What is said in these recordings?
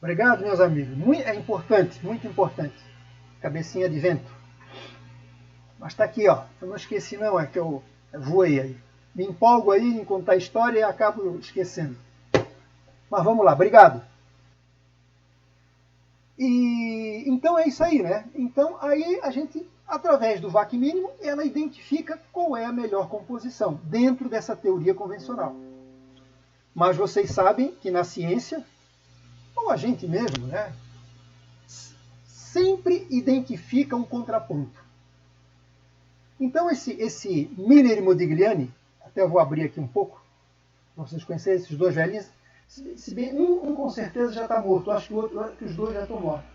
Obrigado, meus amigos. É importante, muito importante. Cabecinha de vento. Mas tá aqui, ó. Eu não esqueci não, é que eu voei aí. Me empolgo aí em contar a história e acabo esquecendo. Mas vamos lá, obrigado. E então é isso aí, né? Então aí a gente, através do VAC mínimo, ela identifica qual é a melhor composição dentro dessa teoria convencional. Mas vocês sabem que na ciência, ou a gente mesmo, né? Sempre identifica um contraponto. Então esse Miller e Modigliani, até eu vou abrir aqui um pouco, para vocês conhecerem esses dois velhinhos, se bem um com certeza já está morto, acho que os dois já estão mortos.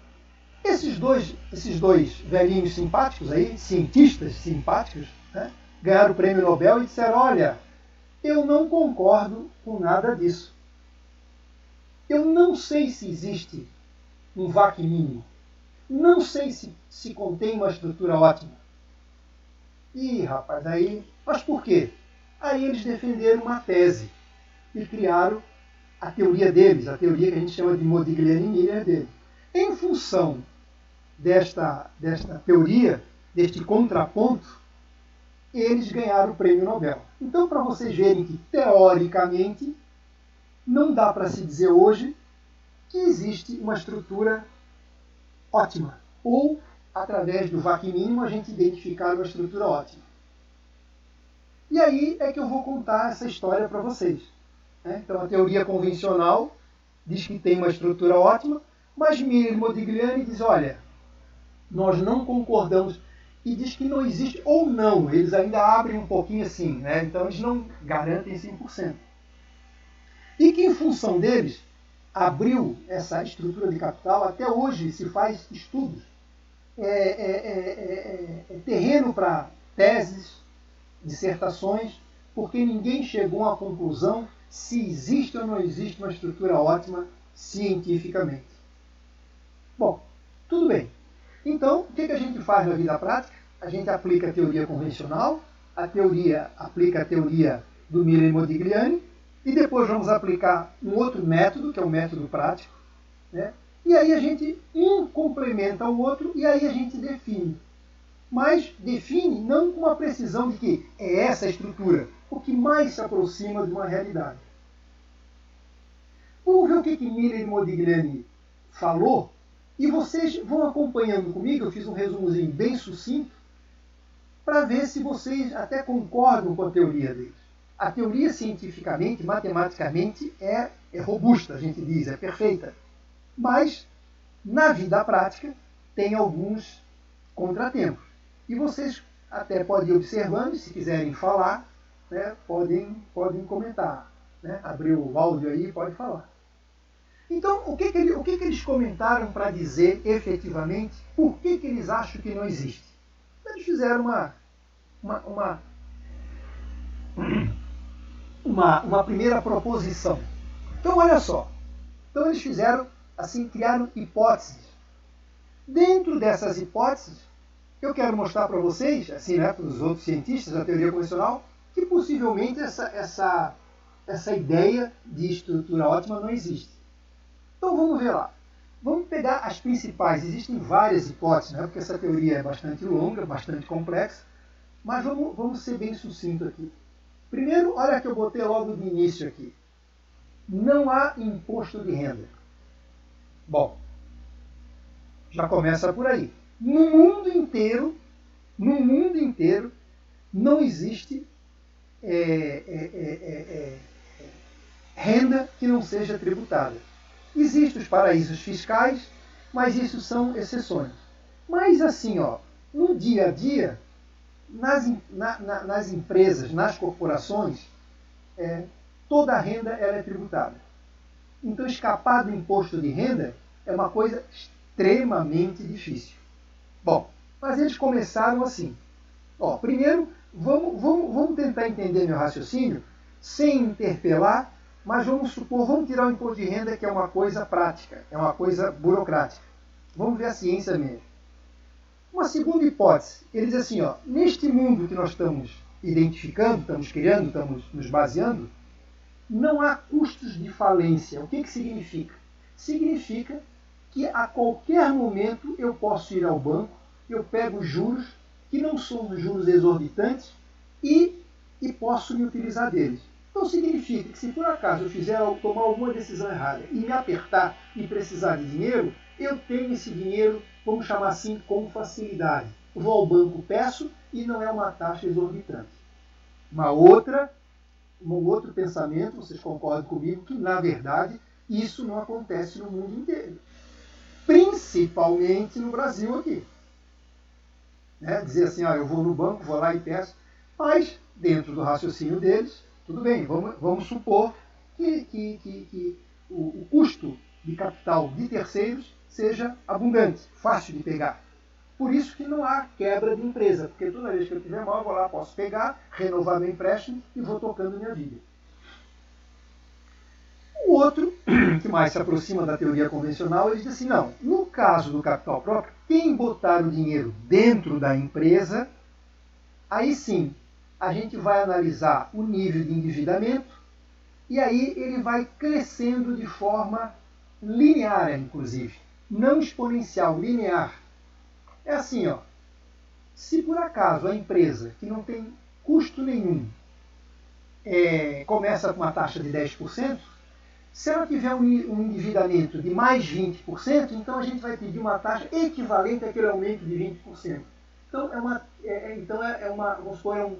Esses dois velhinhos simpáticos aí, cientistas simpáticos, né, ganharam o prêmio Nobel e disseram, olha, eu não concordo com nada disso. Eu não sei se existe um VAC mínimo. Não sei se contém uma estrutura ótima. Ih, rapaz, aí... Mas por quê? Aí eles defenderam uma tese e criaram a teoria deles, a teoria que a gente chama de Modigliani-Miller dele. Em função desta teoria, deste contraponto, eles ganharam o prêmio Nobel. Então, para vocês verem que, teoricamente, não dá para se dizer hoje que existe uma estrutura ótima. Ou, através do VAC mínimo, a gente identificar uma estrutura ótima. E aí é que eu vou contar essa história para vocês. Então, a teoria convencional diz que tem uma estrutura ótima, mas Miller e Modigliani diz, olha, nós não concordamos, e diz que não existe, ou não, eles ainda abrem um pouquinho assim, né? Então eles não garantem 100%. E que em função deles, abriu essa estrutura de capital, até hoje se faz estudos, terreno para teses, dissertações, porque ninguém chegou a uma conclusão se existe ou não existe uma estrutura ótima cientificamente. Bom, tudo bem. Então, o que a gente faz na vida prática? A gente aplica a teoria convencional, aplica a teoria do Miller e Modigliani, e depois vamos aplicar um outro método, que é o método prático, né? E aí a gente complementa o outro e aí a gente define. Mas define não com a precisão de que é essa a estrutura, o que mais se aproxima de uma realidade. Vamos ver o que Miller e Modigliani falou, e vocês vão acompanhando comigo, eu fiz um resumozinho bem sucinto, para ver se vocês até concordam com a teoria deles. A teoria cientificamente, matematicamente, é robusta, a gente diz, é perfeita. Mas, na vida prática, tem alguns contratempos. E vocês até podem ir observando, se quiserem falar, né, podem comentar. Né? Abrir o áudio aí e pode falar. Então, o que eles comentaram para dizer, efetivamente, por que eles acham que não existe? Eles fizeram uma primeira proposição. Então, olha só. Então, eles fizeram, assim, criaram hipóteses. Dentro dessas hipóteses, eu quero mostrar para vocês, assim, né, para os outros cientistas da teoria convencional, que possivelmente essa ideia de estrutura ótima não existe. Então vamos ver lá. Vamos pegar as principais. Existem várias hipóteses, né, porque essa teoria é bastante longa, bastante complexa, mas vamos ser bem sucinto aqui. Primeiro, olha que eu botei logo de início aqui. Não há imposto de renda. Bom, já começa por aí. No mundo inteiro, não existe renda que não seja tributada. Existem os paraísos fiscais, mas isso são exceções. Mas assim, ó, no dia a dia, nas empresas, nas corporações, toda a renda ela é tributada. Então, escapar do imposto de renda é uma coisa extremamente difícil. Bom, mas eles começaram assim. Ó, primeiro, vamos tentar entender meu raciocínio sem interpelar, mas vamos tirar o imposto de renda, que é uma coisa prática, é uma coisa burocrática. Vamos ver a ciência mesmo. Uma segunda hipótese, ele diz assim, ó, neste mundo que nós estamos identificando, estamos criando, estamos nos baseando, não há custos de falência. O que significa? significa que a qualquer momento eu posso ir ao banco, eu pego juros, que não são juros exorbitantes, e posso me utilizar deles. Então significa que se por acaso eu tomar alguma decisão errada e me apertar e precisar de dinheiro, eu tenho esse dinheiro, vamos chamar assim, com facilidade. Vou ao banco, peço, e não é uma taxa exorbitante. Um outro pensamento, vocês concordam comigo, que na verdade isso não acontece no mundo inteiro. Principalmente no Brasil aqui. Dizer assim, eu vou no banco, vou lá e peço, mas dentro do raciocínio deles, tudo bem, vamos supor que o custo de capital de terceiros seja abundante, fácil de pegar. Por isso que não há quebra de empresa, porque toda vez que eu tiver mal, eu vou lá, posso pegar, renovar meu empréstimo e vou tocando minha vida. O outro, que mais se aproxima da teoria convencional, ele diz assim, não, no caso do capital próprio, quem botar o dinheiro dentro da empresa, aí sim, a gente vai analisar o nível de endividamento e aí ele vai crescendo de forma linear, inclusive, não exponencial, linear. É assim, se por acaso a empresa, que não tem custo nenhum, começa com uma taxa de 10%, se ela tiver um endividamento de mais 20%, então a gente vai pedir uma taxa equivalente àquele aumento de 20%. Então vamos supor, é um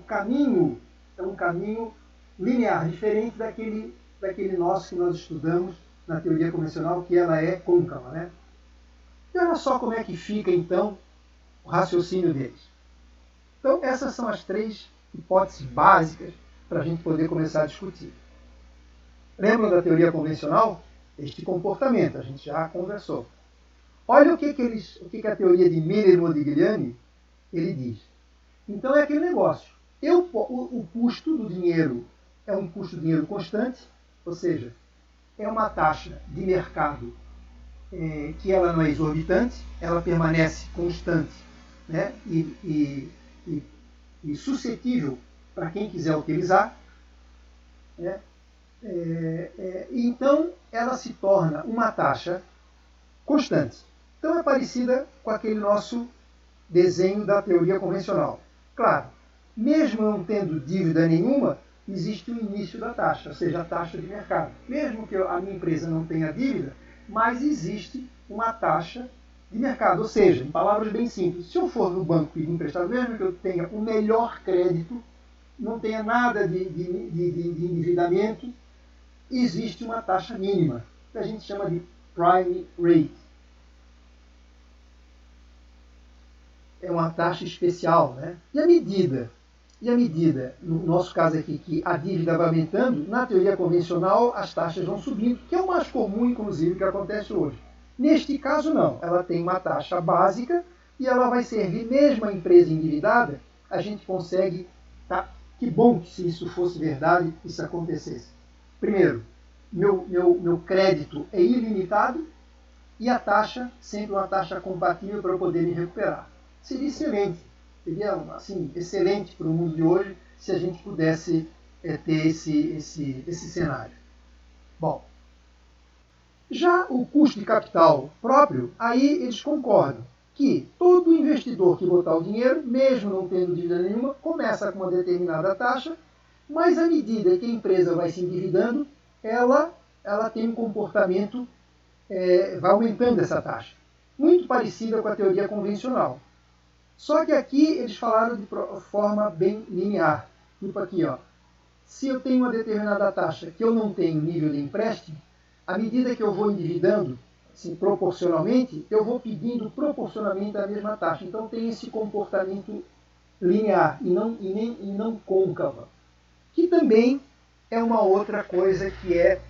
caminho linear, diferente daquele nosso que nós estudamos na teoria convencional, que ela é côncava, né? E olha só como é que fica, então, o raciocínio deles. Então, essas são as 3 hipóteses básicas para a gente poder começar a discutir. Lembram da teoria convencional? Este comportamento, a gente já conversou. Olha o que a teoria de Miller e Modigliani ele diz. Então é aquele negócio. O custo do dinheiro é um custo de dinheiro constante, ou seja, é uma taxa de mercado que ela não é exorbitante, ela permanece constante, né? e suscetível para quem quiser utilizar. Né? Então ela se torna uma taxa constante. Então é parecida com aquele nosso desenho da teoria convencional. Claro, mesmo não tendo dívida nenhuma, existe o início da taxa, ou seja, a taxa de mercado. Mesmo que a minha empresa não tenha dívida, mas existe uma taxa de mercado. Ou seja, em palavras bem simples, se eu for no banco pedir emprestado, mesmo que eu tenha o melhor crédito, não tenha nada de endividamento, existe uma taxa mínima, que a gente chama de prime rate. É uma taxa especial, né? E a medida, no nosso caso aqui, que a dívida vai aumentando, na teoria convencional as taxas vão subindo, que é o mais comum, inclusive, que acontece hoje. Neste caso, não. Ela tem uma taxa básica e ela vai servir, mesmo a empresa endividada, a gente consegue... Tá? Que bom que se isso fosse verdade, isso acontecesse. Primeiro, meu crédito é ilimitado e a taxa sempre uma taxa compatível para eu poder me recuperar. Seria excelente. Seria assim, excelente para o mundo de hoje se a gente pudesse ter esse cenário. Bom, já o custo de capital próprio, aí eles concordam que todo investidor que botar o dinheiro, mesmo não tendo dívida nenhuma, começa com uma determinada taxa, mas à medida que a empresa vai se endividando, ela tem um comportamento, vai aumentando essa taxa. Muito parecida com a teoria convencional. Só que aqui eles falaram de forma bem linear. Tipo aqui, se eu tenho uma determinada taxa que eu não tenho nível de empréstimo, à medida que eu vou endividando, assim, proporcionalmente, eu vou pedindo proporcionalmente a mesma taxa. Então tem esse comportamento linear e não côncava, que também é uma outra coisa que é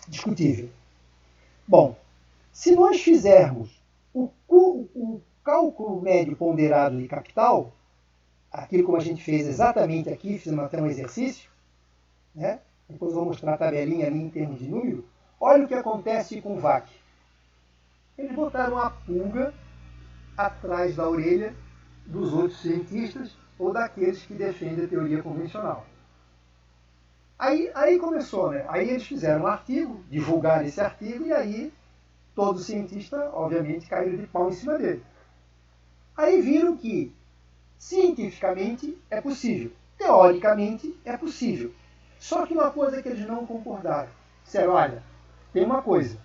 discutível. Bom, se nós fizermos o cálculo médio ponderado de capital, aquilo como a gente fez exatamente aqui, fizemos até um exercício, né? Depois eu vou mostrar a tabelinha ali em termos de número. Olha o que acontece com o VAC. Eles botaram a pulga atrás da orelha dos outros cientistas ou daqueles que defendem a teoria convencional. Aí começou, né? Aí eles fizeram um artigo, divulgaram esse artigo, e aí todo cientista, obviamente, caiu de pau em cima dele. Aí viram que, cientificamente, é possível. Teoricamente, é possível. Só que uma coisa que eles não concordaram. Disseram, olha, tem uma coisa.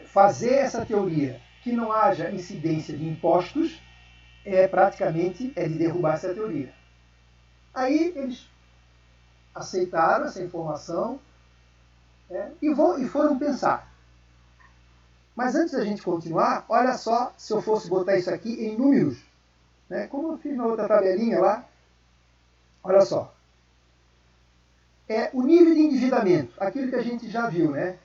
Fazer essa teoria que não haja incidência de impostos praticamente de derrubar essa teoria. Aí eles aceitaram essa informação e foram pensar. Mas antes da gente continuar, olha só se eu fosse botar isso aqui em números. Né? Como eu fiz na outra tabelinha lá, olha só. O nível de endividamento, aquilo que a gente já viu, né?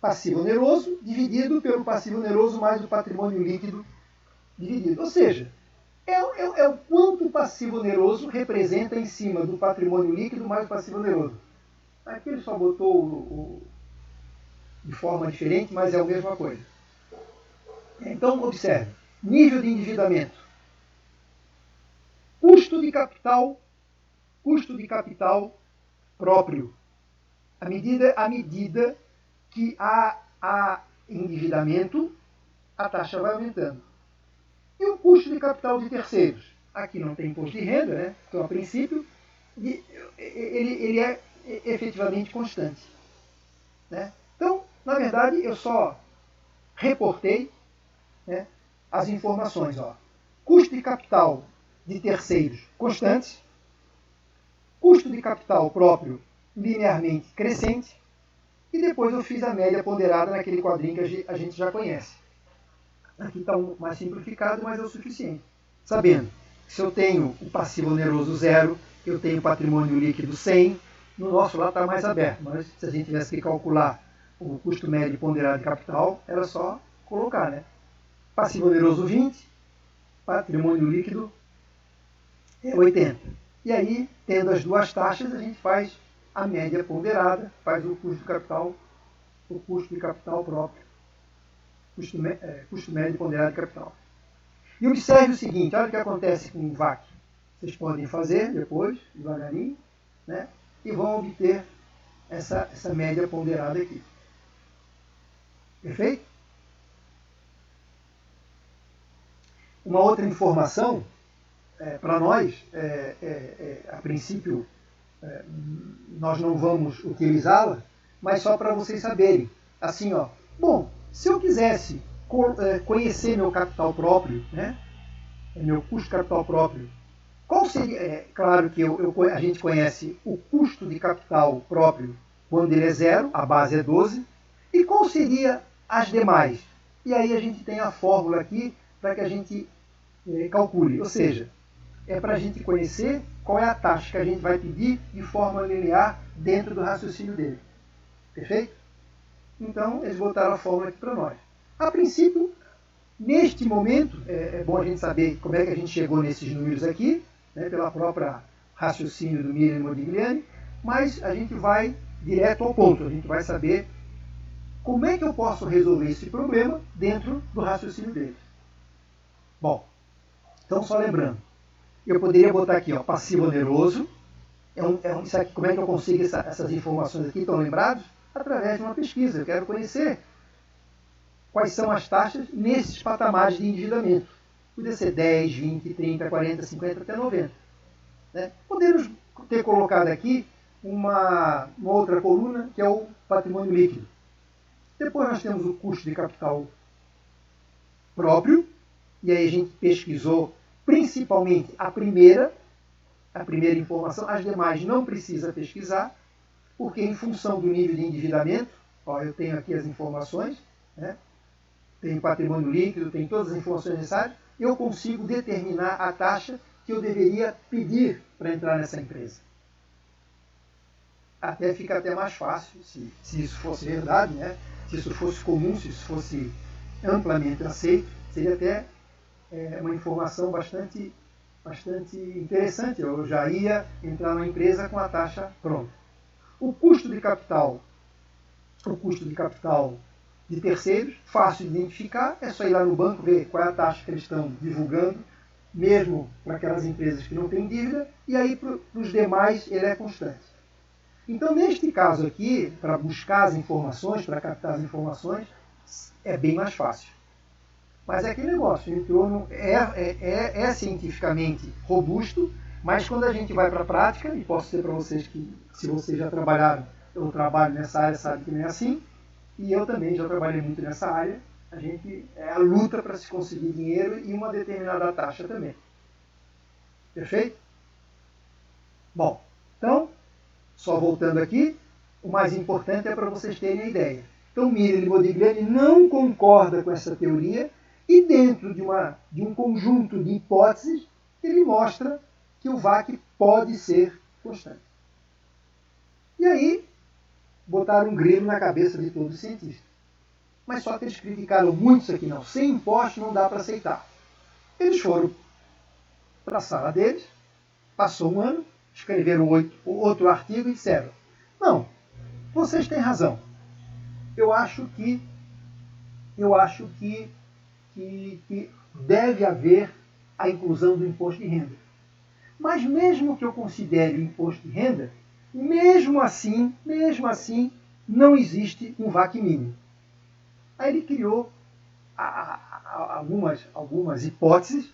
Passivo oneroso dividido pelo passivo oneroso mais o patrimônio líquido dividido. Ou seja, é o quanto o passivo oneroso representa em cima do patrimônio líquido mais o passivo oneroso. Aqui ele só botou de forma diferente, mas é a mesma coisa. Então, observe. Nível de endividamento. Custo de capital próprio. À medida que há endividamento, a taxa vai aumentando. E o custo de capital de terceiros? Aqui não tem imposto de renda, né? Então, a princípio, ele é efetivamente constante. Né? Então, na verdade, eu só reportei, né, as informações. Ó. Custo de capital de terceiros constantes, custo de capital próprio linearmente crescente, e depois eu fiz a média ponderada naquele quadrinho que a gente já conhece. Aqui está mais simplificado, mas é o suficiente. Sabendo que se eu tenho o passivo oneroso 0, eu tenho patrimônio líquido 100, no nosso lá está mais aberto, mas se a gente tivesse que calcular o custo médio ponderado de capital, era só colocar, né? Passivo oneroso 20, patrimônio líquido 80. E aí, tendo as duas taxas, a gente faz a média ponderada, faz o custo de capital próprio, custo médio ponderado de capital. E observe o seguinte, olha o que acontece com o VAC. Vocês podem fazer depois, devagarinho, né? E vão obter essa média ponderada aqui. Perfeito? Uma outra informação, para nós, a princípio, nós não vamos utilizá-la, mas só para vocês saberem. Assim, ó, bom, se eu quisesse conhecer meu capital próprio, né, meu custo de capital próprio, qual seria? Claro que a gente conhece o custo de capital próprio quando ele é 0, a base é 12, e qual seria as demais? E aí a gente tem a fórmula aqui para que a gente calcule, ou seja, é para a gente conhecer qual é a taxa que a gente vai pedir de forma linear dentro do raciocínio dele. Perfeito? Então, eles botaram a fórmula aqui para nós. A princípio, neste momento, é bom a gente saber como é que a gente chegou nesses números aqui, né, pela própria raciocínio do Miller e Modigliani, mas a gente vai direto ao ponto, a gente vai saber como é que eu posso resolver esse problema dentro do raciocínio deles. Bom, então só lembrando, eu poderia botar aqui, ó, passivo oneroso, isso aqui, como é que eu consigo essas informações aqui, estão lembrados? Através de uma pesquisa, eu quero conhecer quais são as taxas nesses patamares de endividamento. Podia ser 10, 20, 30, 40, 50, até 90. Né? Podemos ter colocado aqui uma outra coluna, que é o patrimônio líquido. Depois nós temos o custo de capital próprio, e aí a gente pesquisou principalmente a primeira informação, as demais não precisa pesquisar, porque em função do nível de endividamento, ó, eu tenho aqui as informações, né? Tenho patrimônio líquido, tenho todas as informações necessárias, eu consigo determinar a taxa que eu deveria pedir para entrar nessa empresa. Até fica até mais fácil, se isso fosse verdade, né? Se isso fosse comum, se isso fosse amplamente aceito, seria até uma informação bastante interessante. Eu já ia entrar na empresa com a taxa pronta. O custo de capital de terceiros, fácil de identificar, é só ir lá no banco, ver qual é a taxa que eles estão divulgando mesmo para aquelas empresas que não têm dívida, e aí para os demais ele é constante. Então, neste caso aqui, para buscar as informações, para captar as informações, é bem mais fácil. Mas é aquele negócio, entrou no, é cientificamente robusto, mas quando a gente vai para a prática, e posso dizer para vocês que se vocês já trabalharam, eu trabalho nessa área, sabe que não é assim, e eu também já trabalhei muito nessa área, é a luta para se conseguir dinheiro e uma determinada taxa também. Perfeito? Bom, então, só voltando aqui, o mais importante é para vocês terem a ideia. Então, Miller e Modigliani não concorda com essa teoria e dentro de um conjunto de hipóteses, ele mostra que o VAC pode ser constante. E aí, botaram um grilo na cabeça de todos os cientistas. Mas só que eles criticaram muito isso aqui, não. Sem imposto não dá para aceitar. Eles foram para a sala deles, passou um ano, escreveram outro artigo e disseram: não, vocês têm razão. Eu acho que deve haver a inclusão do imposto de renda. Mas mesmo que eu considere o imposto de renda, mesmo assim, não existe um VAC mínimo. Aí ele criou algumas hipóteses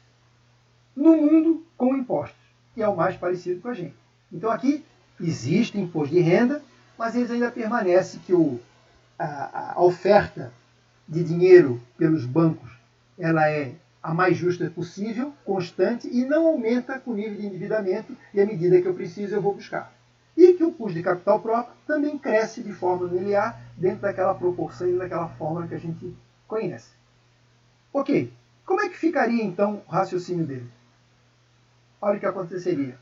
no mundo com impostos, que é o mais parecido com a gente. Então aqui existe imposto de renda, mas eles ainda permanecem que a oferta de dinheiro pelos bancos ela é a mais justa possível, constante, e não aumenta com o nível de endividamento, e à medida que eu preciso eu vou buscar. E que o custo de capital próprio também cresce de forma linear dentro daquela proporção e daquela forma que a gente conhece. Ok, como é que ficaria então o raciocínio dele? Olha o que aconteceria.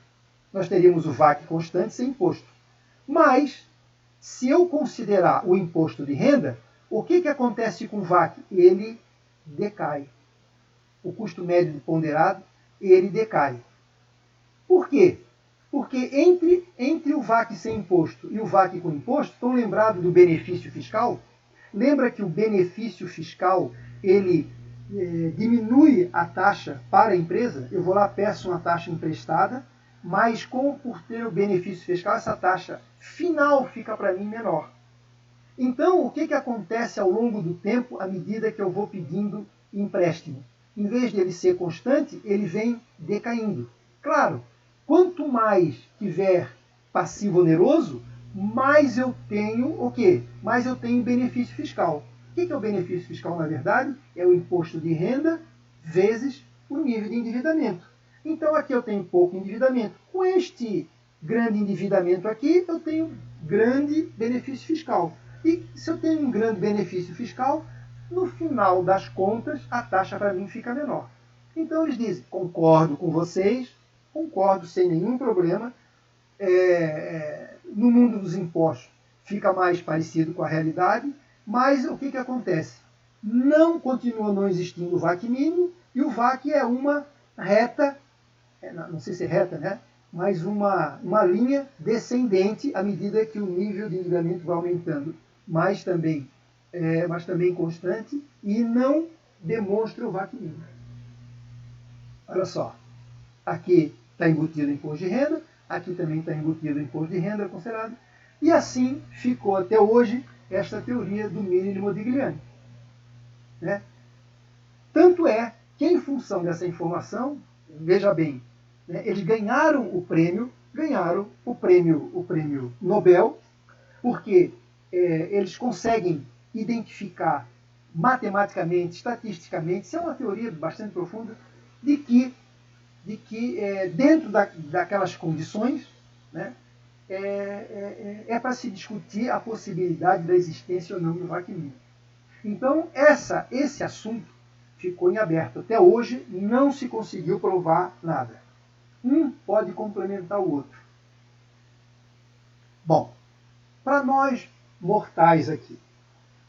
Nós teríamos o VAC constante sem imposto. Mas, se eu considerar o imposto de renda, o que acontece com o VAC? Ele decai. O custo médio ponderado, ele decai. Por quê? Porque entre o VAC sem imposto e o VAC com imposto, estão lembrados do benefício fiscal? Lembra que o benefício fiscal, ele diminui a taxa para a empresa? Eu vou lá, peço uma taxa emprestada, mas por ter o benefício fiscal, essa taxa final fica para mim menor. Então, o que acontece ao longo do tempo, à medida que eu vou pedindo empréstimo? Em vez de ele ser constante, ele vem decaindo. Claro, quanto mais tiver passivo oneroso, mais eu tenho o quê? Mais eu tenho benefício fiscal. O que é o benefício fiscal, na verdade? É o imposto de renda vezes o nível de endividamento. Então, aqui eu tenho pouco endividamento. Com este grande endividamento aqui, eu tenho grande benefício fiscal. E se eu tenho um grande benefício fiscal, no final das contas, a taxa para mim fica menor. Então eles dizem, concordo com vocês, concordo sem nenhum problema, no mundo dos impostos fica mais parecido com a realidade, mas o que acontece? Continua não existindo o VAC mínimo, e o VAC é uma reta, não sei se é reta, né? Mas uma linha descendente à medida que o nível de endividamento vai aumentando, mas também constante, e não demonstra o VAC mínimo. Olha só, aqui está embutido o imposto de renda, aqui também está embutido o imposto de renda considerado, e assim ficou até hoje esta teoria do Miller e Modigliani. Né? Tanto é que, em função dessa informação, veja bem, né, eles ganharam o prêmio Nobel, porque eles conseguem identificar matematicamente, estatisticamente, isso é uma teoria bastante profunda, de que dentro daquelas condições, né, para se discutir a possibilidade da existência ou não do VAC mínimo. Então, esse assunto ficou em aberto. Até hoje, não se conseguiu provar nada. Um pode complementar o outro. Bom, para nós mortais aqui,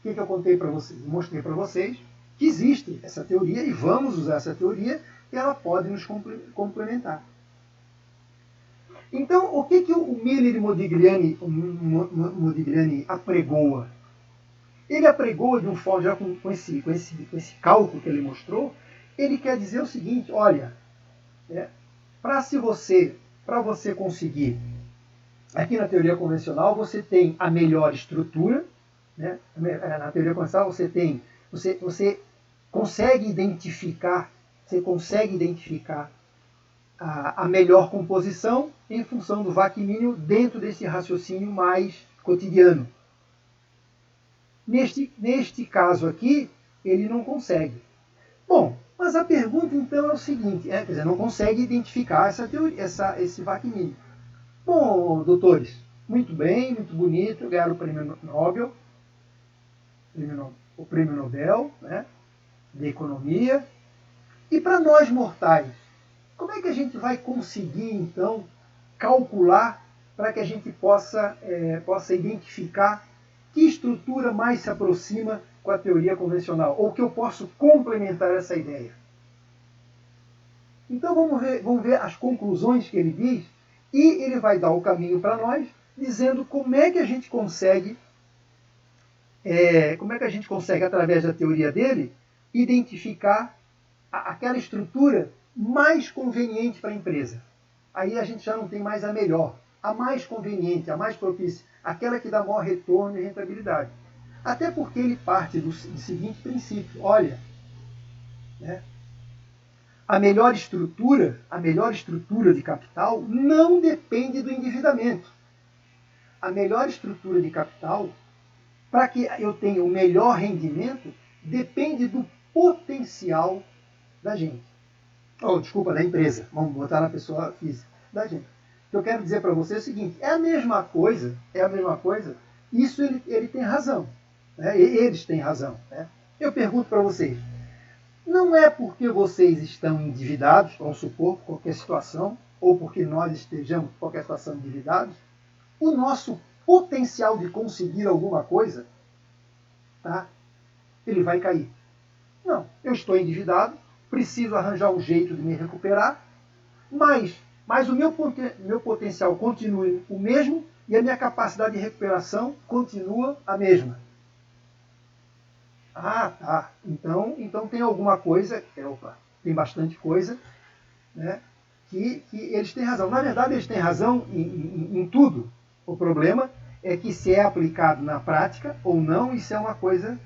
o que eu contei para vocês? Eu mostrei para vocês que existe essa teoria e vamos usar essa teoria e ela pode nos complementar. Então, o que o Miller e Modigliani apregoa? Ele apregoa de um forma, já com esse cálculo que ele mostrou, ele quer dizer o seguinte, olha, né? Para você conseguir, aqui na teoria convencional, você tem a melhor estrutura, né? Na teoria convencional você consegue identificar, a melhor composição em função do VAC mínimo dentro desse raciocínio mais cotidiano. Neste caso aqui, ele não consegue. Bom, mas a pergunta então é o seguinte, quer dizer, não consegue identificar esse VAC mínimo. Bom, doutores, muito bem, muito bonito, ganharam o prêmio Nobel, o prêmio Nobel, né, de Economia. E para nós mortais, como é que a gente vai conseguir, então, calcular para que a gente possa identificar que estrutura mais se aproxima com a teoria convencional, ou que eu posso complementar essa ideia? Então vamos ver as conclusões que ele diz, e ele vai dar o caminho para nós, dizendo como é que a gente consegue, através da teoria dele, identificar aquela estrutura mais conveniente para a empresa. Aí a gente já não tem mais a melhor, a mais conveniente, a mais propícia, aquela que dá maior retorno e rentabilidade. Até porque ele parte do seguinte princípio: olha, né, a melhor estrutura de capital não depende do endividamento. A melhor estrutura de capital, para que eu tenha o melhor rendimento, depende do potencial da gente. Da empresa. Vamos botar na pessoa física. Da gente. O que eu quero dizer para você é o seguinte: é a mesma coisa, isso ele tem razão. Né? Eles têm razão. Né? Eu pergunto para vocês, não é porque vocês estão endividados, vamos supor, por qualquer situação, ou porque nós estejamos, por qualquer situação, endividados, o nosso potencial de conseguir alguma coisa, tá, ele vai cair. Não, eu estou endividado, preciso arranjar um jeito de me recuperar, mas o meu potencial continua o mesmo e a minha capacidade de recuperação continua a mesma. Ah, tá. Então tem alguma coisa, tem bastante coisa, né, que eles têm razão. Na verdade, eles têm razão em tudo. O problema é que se é aplicado na prática ou não, isso é uma coisa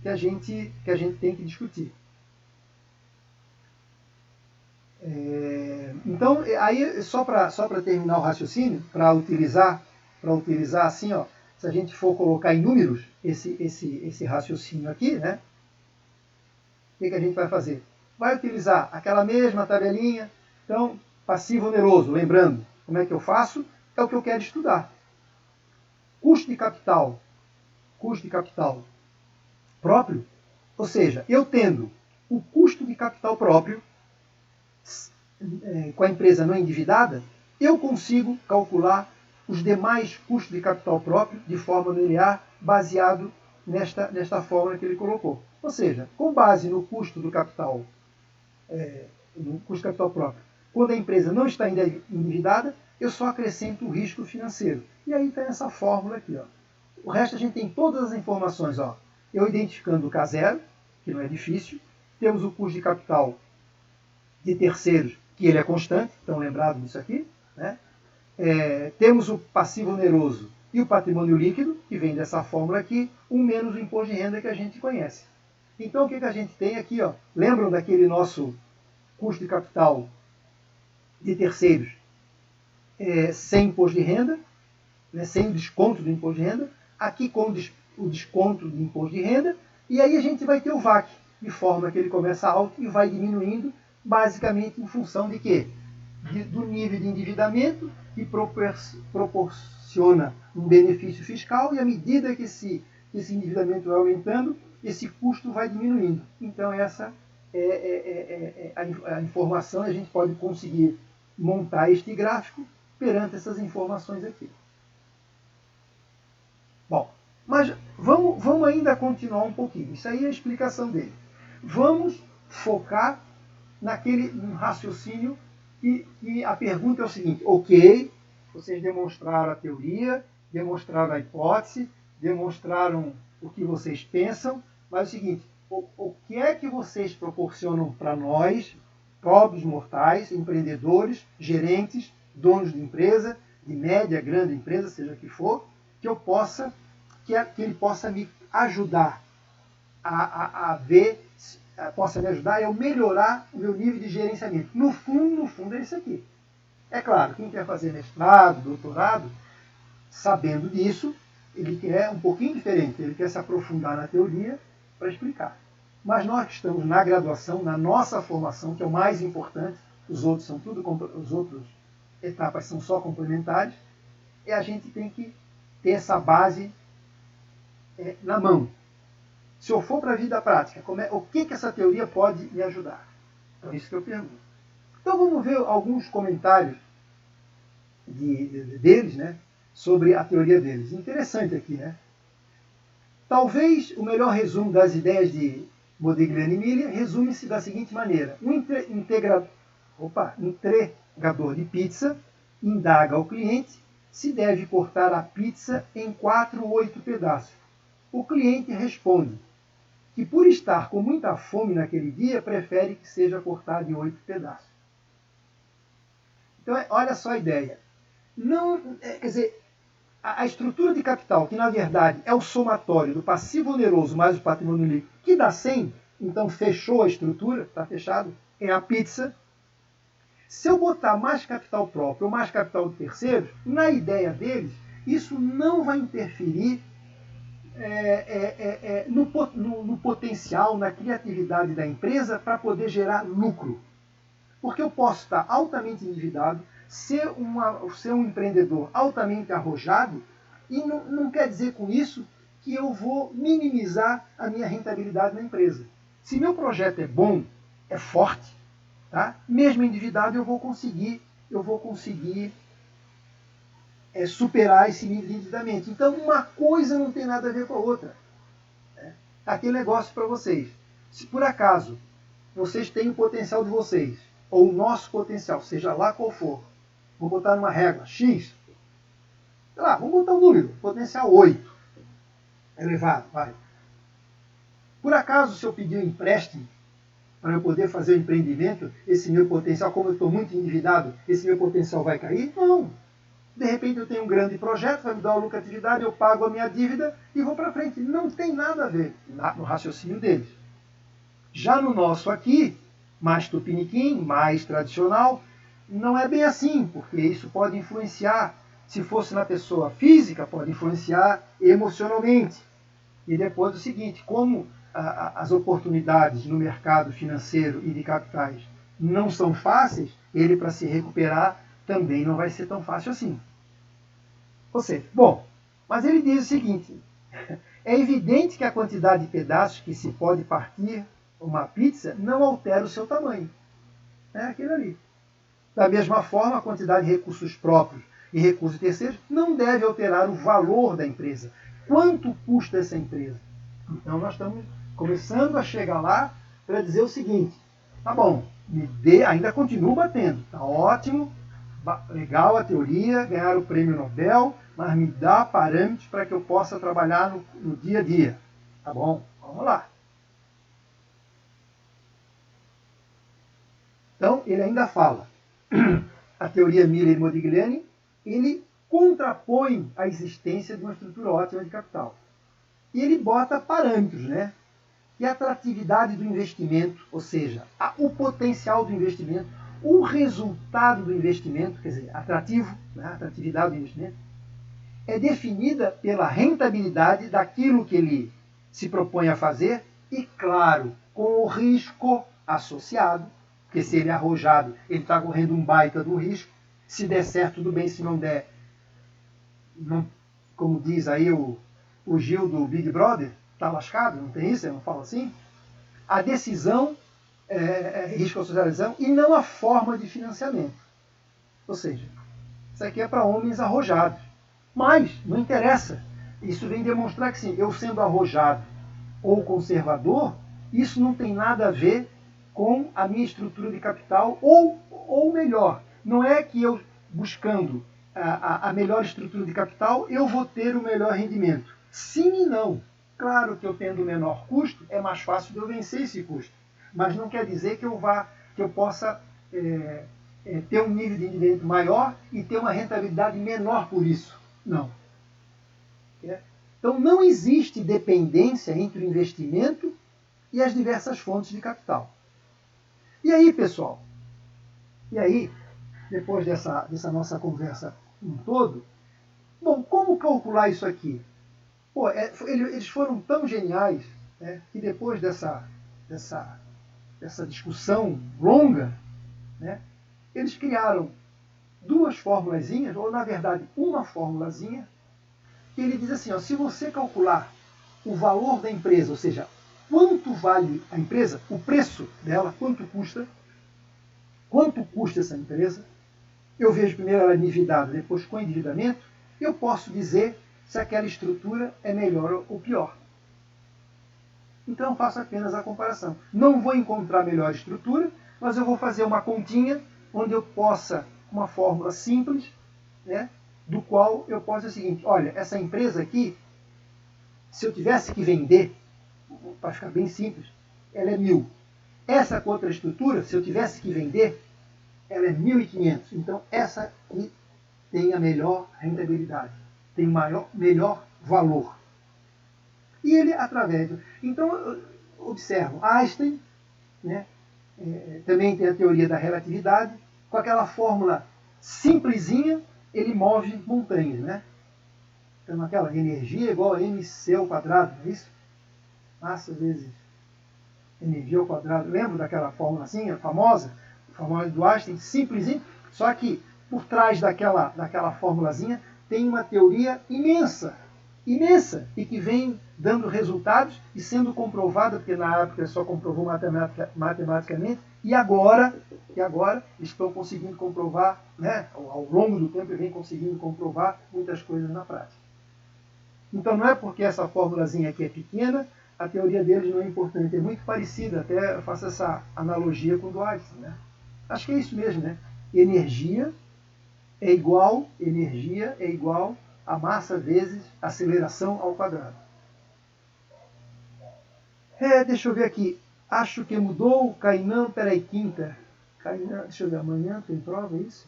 que a gente tem que discutir. Então, aí só para terminar o raciocínio, para utilizar assim, ó, se a gente for colocar em números esse raciocínio aqui, né, o que a gente vai fazer? Vai utilizar aquela mesma tabelinha. Então, passivo oneroso, lembrando, como é que eu faço? É o que eu quero estudar. Custo de capital próprio, ou seja, eu tendo o custo de capital próprio com a empresa não endividada, eu consigo calcular os demais custos de capital próprio de forma linear, baseado nesta fórmula que ele colocou. Ou seja, com base no custo do capital, próprio, quando a empresa não está endividada, eu só acrescento o risco financeiro. E aí está essa fórmula aqui. Ó. O resto a gente tem todas as informações. Ó. Eu identificando o K0, que não é difícil, temos o custo de capital de terceiros, que ele é constante, estão lembrados disso aqui, né? Temos o passivo oneroso e o patrimônio líquido, que vem dessa fórmula aqui, um menos o imposto de renda que a gente conhece. Então o que a gente tem aqui? Ó? Lembram daquele nosso custo de capital de terceiros sem imposto de renda, né? Sem o desconto do imposto de renda, aqui com o desconto do imposto de renda, e aí a gente vai ter o VAC, de forma que ele começa alto e vai diminuindo, basicamente em função de quê? Do nível de endividamento, que proporciona um benefício fiscal, e à medida que esse endividamento vai aumentando, esse custo vai diminuindo. Então essa é a informação, a gente pode conseguir montar este gráfico perante essas informações aqui. Bom, mas vamos ainda continuar um pouquinho. Isso aí é a explicação dele. Vamos focar naquele raciocínio que a pergunta é o seguinte: ok, vocês demonstraram a teoria, demonstraram a hipótese, demonstraram o que vocês pensam, mas é o seguinte, o que é que vocês proporcionam para nós, pobres mortais, empreendedores, gerentes, donos de empresa, de média, grande empresa, seja o que for, que ele possa me ajudar a ver, possa me ajudar a eu melhorar o meu nível de gerenciamento. No fundo é isso aqui. É claro, quem quer fazer mestrado, doutorado, sabendo disso, ele quer um pouquinho diferente, ele quer se aprofundar na teoria para explicar. Mas nós que estamos na graduação, na nossa formação, que é o mais importante, os outros etapas são só complementares, e a gente tem que ter essa base na mão. Se eu for para a vida prática, o que essa teoria pode me ajudar? Então, isso que eu pergunto. Então, vamos ver alguns comentários deles, né, sobre a teoria deles. Interessante aqui, né? Talvez o melhor resumo das ideias de Modigliani e Miller resume-se da seguinte maneira. Um entregador de pizza indaga ao cliente se deve cortar a pizza em 4 ou 8 pedaços. O cliente responde que, por estar com muita fome naquele dia, prefere que seja cortado em 8 pedaços. Então, olha só a ideia. Quer dizer, a estrutura de capital, que na verdade é o somatório do passivo oneroso mais o patrimônio líquido, que dá 100, então fechou a estrutura, está fechado, é a pizza. Se eu botar mais capital próprio ou mais capital de terceiros, na ideia deles, isso não vai interferir no potencial, na criatividade da empresa para poder gerar lucro. Porque eu posso estar altamente endividado, ser um empreendedor altamente arrojado, e não quer dizer com isso que eu vou minimizar a minha rentabilidade na empresa. Se meu projeto é bom, é forte, tá? Mesmo endividado eu vou conseguir superar esse nível de endividamento. Então, uma coisa não tem nada a ver com a outra. Aquele negócio para vocês. Se por acaso vocês têm o potencial de vocês, ou o nosso potencial, seja lá qual for, vou botar numa régua X, sei lá, vamos botar um número, potencial 8, elevado, vai. Por acaso, se eu pedir um empréstimo para eu poder fazer o empreendimento, esse meu potencial, como eu estou muito endividado, esse meu potencial vai cair? Não. De repente eu tenho um grande projeto, vai me dar uma lucratividade, eu pago a minha dívida e vou para frente. Não tem nada a ver no raciocínio deles. Já no nosso aqui, mais tupiniquim, mais tradicional, não é bem assim, porque isso pode influenciar, se fosse na pessoa física, pode influenciar emocionalmente. E depois o seguinte, como as oportunidades no mercado financeiro e de capitais não são fáceis, ele para se recuperar também não vai ser tão fácil assim. Ou seja, bom, mas ele diz o seguinte, é evidente que a quantidade de pedaços que se pode partir uma pizza não altera o seu tamanho. É aquele ali. Da mesma forma, a quantidade de recursos próprios e recursos terceiros não deve alterar o valor da empresa. Quanto custa essa empresa? Então nós estamos começando a chegar lá para dizer o seguinte, tá bom, ainda continuo batendo, tá ótimo, legal a teoria, ganhar o prêmio Nobel, mas me dá parâmetros para que eu possa trabalhar no dia a dia. Tá bom? Vamos lá. Então, ele ainda fala, a teoria Miller e Modigliani, ele contrapõe a existência de uma estrutura ótima de capital. E ele bota parâmetros, né? E a atratividade do investimento, ou seja, o potencial do investimento, o resultado do investimento, quer dizer, atrativo, né? A atratividade do investimento, é definida pela rentabilidade daquilo que ele se propõe a fazer e, claro, com o risco associado, porque se ele é arrojado, ele está correndo um baita do risco. Se der certo, tudo bem, se não der, não, como diz aí o Gil do Big Brother, está lascado, não tem isso? Eu não falo assim? A decisão risco associação e não a forma de financiamento. Ou seja, isso aqui é para homens arrojados. Mas, não interessa. Isso vem demonstrar que, sim, eu sendo arrojado ou conservador, isso não tem nada a ver com a minha estrutura de capital, ou melhor, não é que eu, buscando a melhor estrutura de capital, eu vou ter o melhor rendimento. Sim e não. Claro que eu tendo o menor custo, é mais fácil de eu vencer esse custo. Mas não quer dizer que eu vá que eu possa ter um nível de endividamento maior e ter uma rentabilidade menor por isso. Não. Então, não existe dependência entre o investimento e as diversas fontes de capital. E aí, pessoal? E aí, depois dessa nossa conversa um todo, bom, como calcular isso aqui? Pô, eles foram tão geniais, né, que depois dessa discussão longa, né, eles criaram duas formulazinhas, ou na verdade uma formulazinha, que ele diz assim, ó, se você calcular o valor da empresa, ou seja, quanto vale a empresa, o preço dela, quanto custa essa empresa, eu vejo primeiro ela endividada, depois com endividamento, eu posso dizer se aquela estrutura é melhor ou pior. Então eu faço apenas a comparação. Não vou encontrar melhor estrutura, mas eu vou fazer uma continha onde eu possa, uma fórmula simples, né, do qual eu posso dizer o seguinte, olha, essa empresa aqui, se eu tivesse que vender, para ficar bem simples, ela é 1.000. Essa outra estrutura, se eu tivesse que vender, ela é 1.500. Então essa aqui tem a melhor rentabilidade, tem melhor valor. E ele, através... Então, observo, Einstein, né, também tem a teoria da relatividade, com aquela fórmula simplesinha, ele move montanhas, né? Então, aquela energia igual a mc ao quadrado, não é isso? Massa vezes energia ao quadrado. Lembra daquela fórmula assim, a famosa do Einstein, simplesinha, só que por trás daquela formulazinha tem uma teoria imensa, e que vem dando resultados e sendo comprovada, porque na época só comprovou matematicamente, e agora estão conseguindo comprovar, né, ao longo do tempo, vem conseguindo comprovar muitas coisas na prática. Então não é porque essa formulazinha aqui é pequena, a teoria deles não é importante, é muito parecida, até eu faço essa analogia com o do Einstein, né? Acho que é isso mesmo, né? Energia é igual a massa vezes aceleração ao quadrado. Deixa eu ver aqui. Acho que mudou. Kainan, peraí, quinta. Kainan, deixa eu ver, amanhã tem prova, é isso?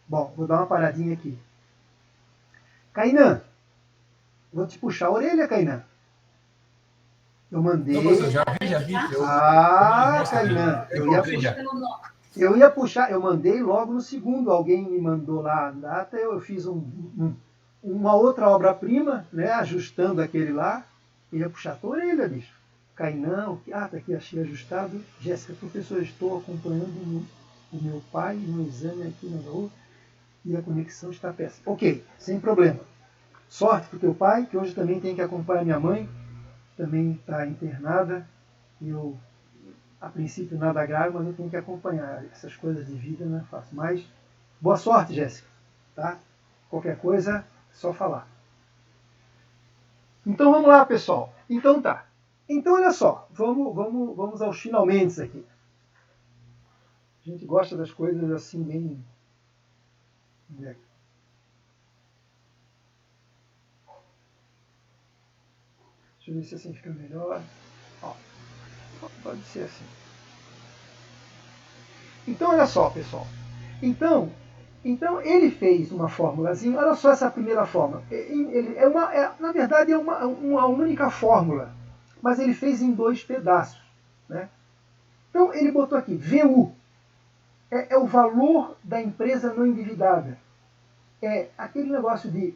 Bom, vou dar uma paradinha aqui. Kainan, vou te puxar a orelha, Kainan. Eu mandei. Não, professor, já vi. Kainan, eu ia puxar, eu mandei logo no segundo, alguém me mandou lá a data, eu fiz uma outra obra-prima, né, ajustando aquele lá, eu ia puxar a tua orelha, bicho. Kainan, tá aqui, achei ajustado. Jéssica, professor, estou acompanhando o meu pai no exame aqui na rua e a conexão está péssima. Ok, sem problema. Sorte para o teu pai, que hoje também tem que acompanhar minha mãe, também está internada, e eu, a princípio, nada grave, mas eu tenho que acompanhar. Essas coisas de vida não é fácil. Mas, boa sorte, Jéssica. Tá? Qualquer coisa, é só falar. Então, vamos lá, pessoal. Então, tá. Então, olha só. Vamos aos finalmente aqui. A gente gosta das coisas assim, bem... Deixa eu ver se assim fica melhor. Ó, pode ser assim. Então, olha só, pessoal. Então ele fez uma formulazinha. Olha só essa primeira fórmula. Na verdade, é uma única fórmula, mas ele fez em 2 pedaços, né? Então, ele botou aqui, VU, é o valor da empresa não endividada. É aquele negócio de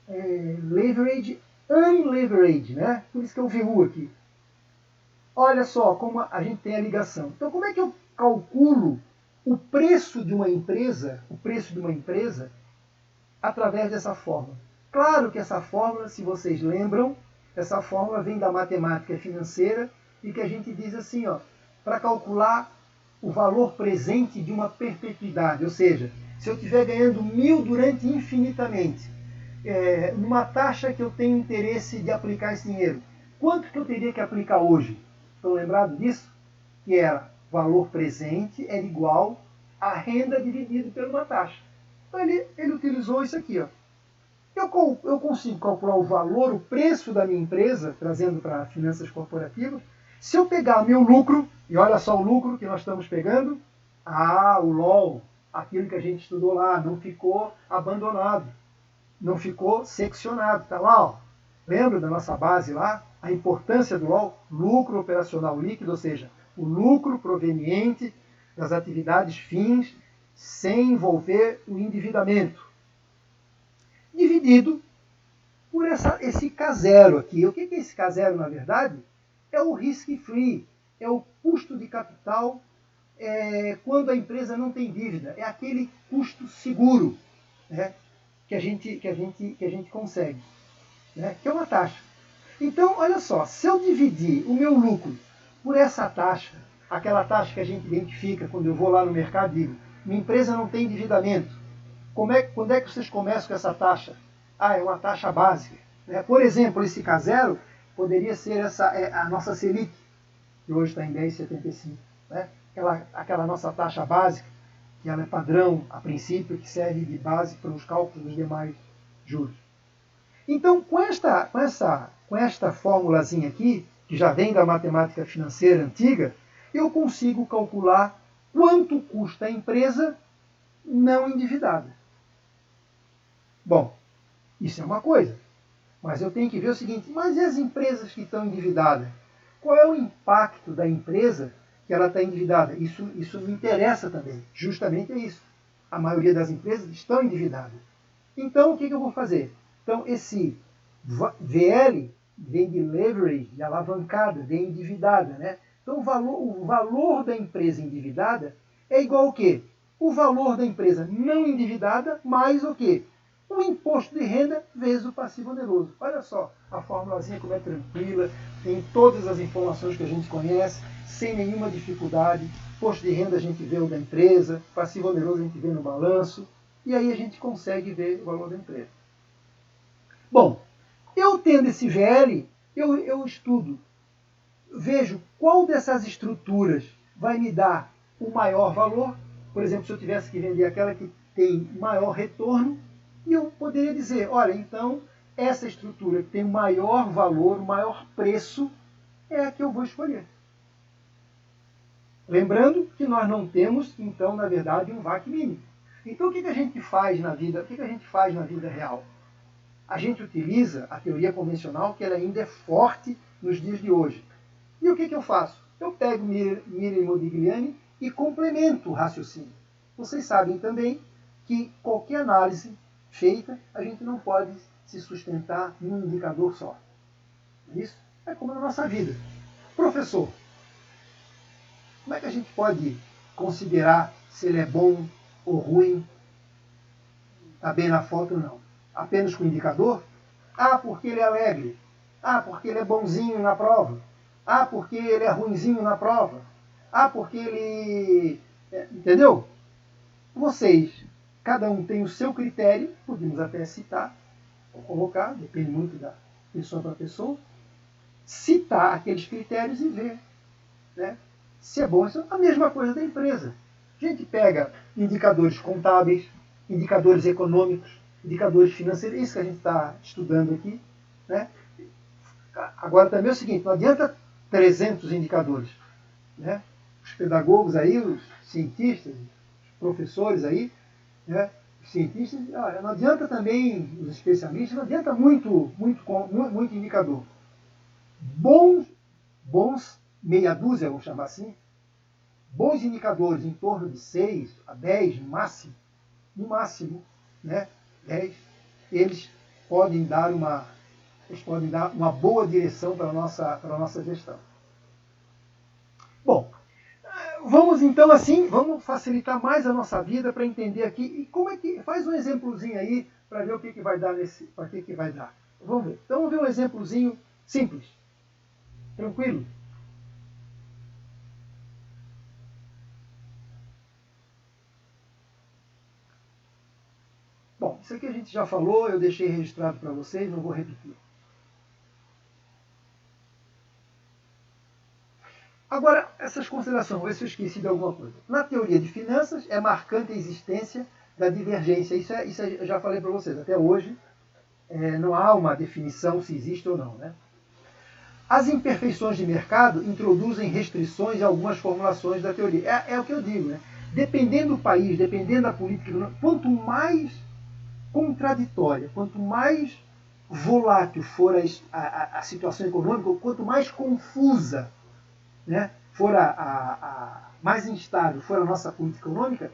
leverage, unleverage, né? Por isso que é o VU aqui. Olha só como a gente tem a ligação. Então, como é que eu calculo o preço de uma empresa, através dessa fórmula? Claro que essa fórmula, se vocês lembram, essa fórmula vem da matemática financeira e que a gente diz assim, ó, para calcular o valor presente de uma perpetuidade, ou seja, se eu estiver ganhando 1.000 durante infinitamente, numa taxa que eu tenho interesse de aplicar esse dinheiro, quanto que eu teria que aplicar hoje? Estão lembrados disso? Que era valor presente era igual a renda dividido por uma taxa. Então ele utilizou isso aqui, ó. Eu consigo calcular o valor, o preço da minha empresa, trazendo para finanças corporativas, Se eu pegar meu lucro, e olha só o lucro que nós estamos pegando, o LOL, aquilo que a gente estudou lá, não ficou abandonado, não ficou seccionado, tá lá, ó. Lembra da nossa base lá? A importância do LOL, lucro operacional líquido, ou seja, o lucro proveniente das atividades fins sem envolver o endividamento, dividido por esse K0 aqui. O que é esse K0, na verdade? É o risk-free, é o custo de capital quando a empresa não tem dívida. É aquele custo seguro, né, que a gente consegue, né, que é uma taxa. Então, olha só, se eu dividir o meu lucro por essa taxa, aquela taxa que a gente identifica quando eu vou lá no mercado e digo, minha empresa não tem endividamento, quando é que vocês começam com essa taxa? É uma taxa básica. Né? Por exemplo, esse K0 poderia ser a nossa Selic, que hoje está em 10,75. Né? Aquela nossa taxa básica, que ela é padrão, a princípio, que serve de base para os cálculos dos demais juros. Então, com esta formulazinha aqui, que já vem da matemática financeira antiga, eu consigo calcular quanto custa a empresa não endividada. Bom, isso é uma coisa, mas eu tenho que ver o seguinte, mas e as empresas que estão endividadas? Qual é o impacto da empresa que ela está endividada? Isso me interessa também, justamente é isso. A maioria das empresas estão endividadas. Então, o que eu vou fazer? Então, esse VL vem de leverage, de alavancada, de endividada. Né? Então, o valor da empresa endividada é igual ao quê? O valor da empresa não endividada mais o quê? O imposto de renda vezes o passivo oneroso. Olha só, a formulazinha como é tranquila, tem todas as informações que a gente conhece, sem nenhuma dificuldade. Imposto de renda a gente vê o da empresa, passivo oneroso a gente vê no balanço, e aí a gente consegue ver o valor da empresa. Bom, eu tendo esse VL, eu estudo, vejo qual dessas estruturas vai me dar o maior valor. Por exemplo, se eu tivesse que vender aquela que tem maior retorno, e eu poderia dizer, olha, então, essa estrutura que tem o maior valor, o maior preço, é a que eu vou escolher. Lembrando que nós não temos, então, na verdade, um VAC mínimo. Então, o que a gente faz na vida? O que a gente faz na vida real? A gente utiliza a teoria convencional, que ela ainda é forte nos dias de hoje. E o que eu faço? Eu pego Miller e Modigliani e complemento o raciocínio. Vocês sabem também que qualquer análise feita, a gente não pode se sustentar em um indicador só. Isso é como na nossa vida. Professor, como é que a gente pode considerar se ele é bom ou ruim, está bem na foto ou não? Apenas com indicador? Porque ele é alegre. Porque ele é bonzinho na prova. Porque ele é ruinzinho na prova. Porque ele... Entendeu? Vocês, cada um tem o seu critério, podemos até citar, ou colocar, depende muito da pessoa para pessoa, citar aqueles critérios e ver, né, se é bom. Isso é a mesma coisa da empresa. A gente pega indicadores contábeis, indicadores econômicos, indicadores financeiros, isso que a gente está estudando aqui. Né? Agora também é o seguinte, não adianta 300 indicadores. Né? Os pedagogos aí, os cientistas, os professores aí, né? Os cientistas, não adianta também, os especialistas, não adianta muito indicador. Bons meia dúzia, vamos chamar assim, bons indicadores em torno de 6 a 10 no máximo, né, 10, eles podem dar uma boa direção para a nossa gestão. Bom, vamos então assim, vamos facilitar mais a nossa vida para entender aqui, e como é que, faz um exemplozinho aí, para ver o que vai dar para que vai dar. Vamos ver. Então vamos ver um exemplozinho simples. Tranquilo? Bom, isso aqui a gente já falou, eu deixei registrado para vocês, não vou repetir. Agora, essas considerações, vou ver se eu esqueci de alguma coisa. Na teoria de finanças, é marcante a existência da divergência. Isso eu já falei para vocês. Até hoje, não há uma definição se existe ou não. Né? As imperfeições de mercado introduzem restrições em algumas formulações da teoria. É o que eu digo, né? Dependendo do país, dependendo da política, quanto mais contraditória, quanto mais volátil for a situação econômica, quanto mais confusa, né, for mais instável for a nossa política econômica,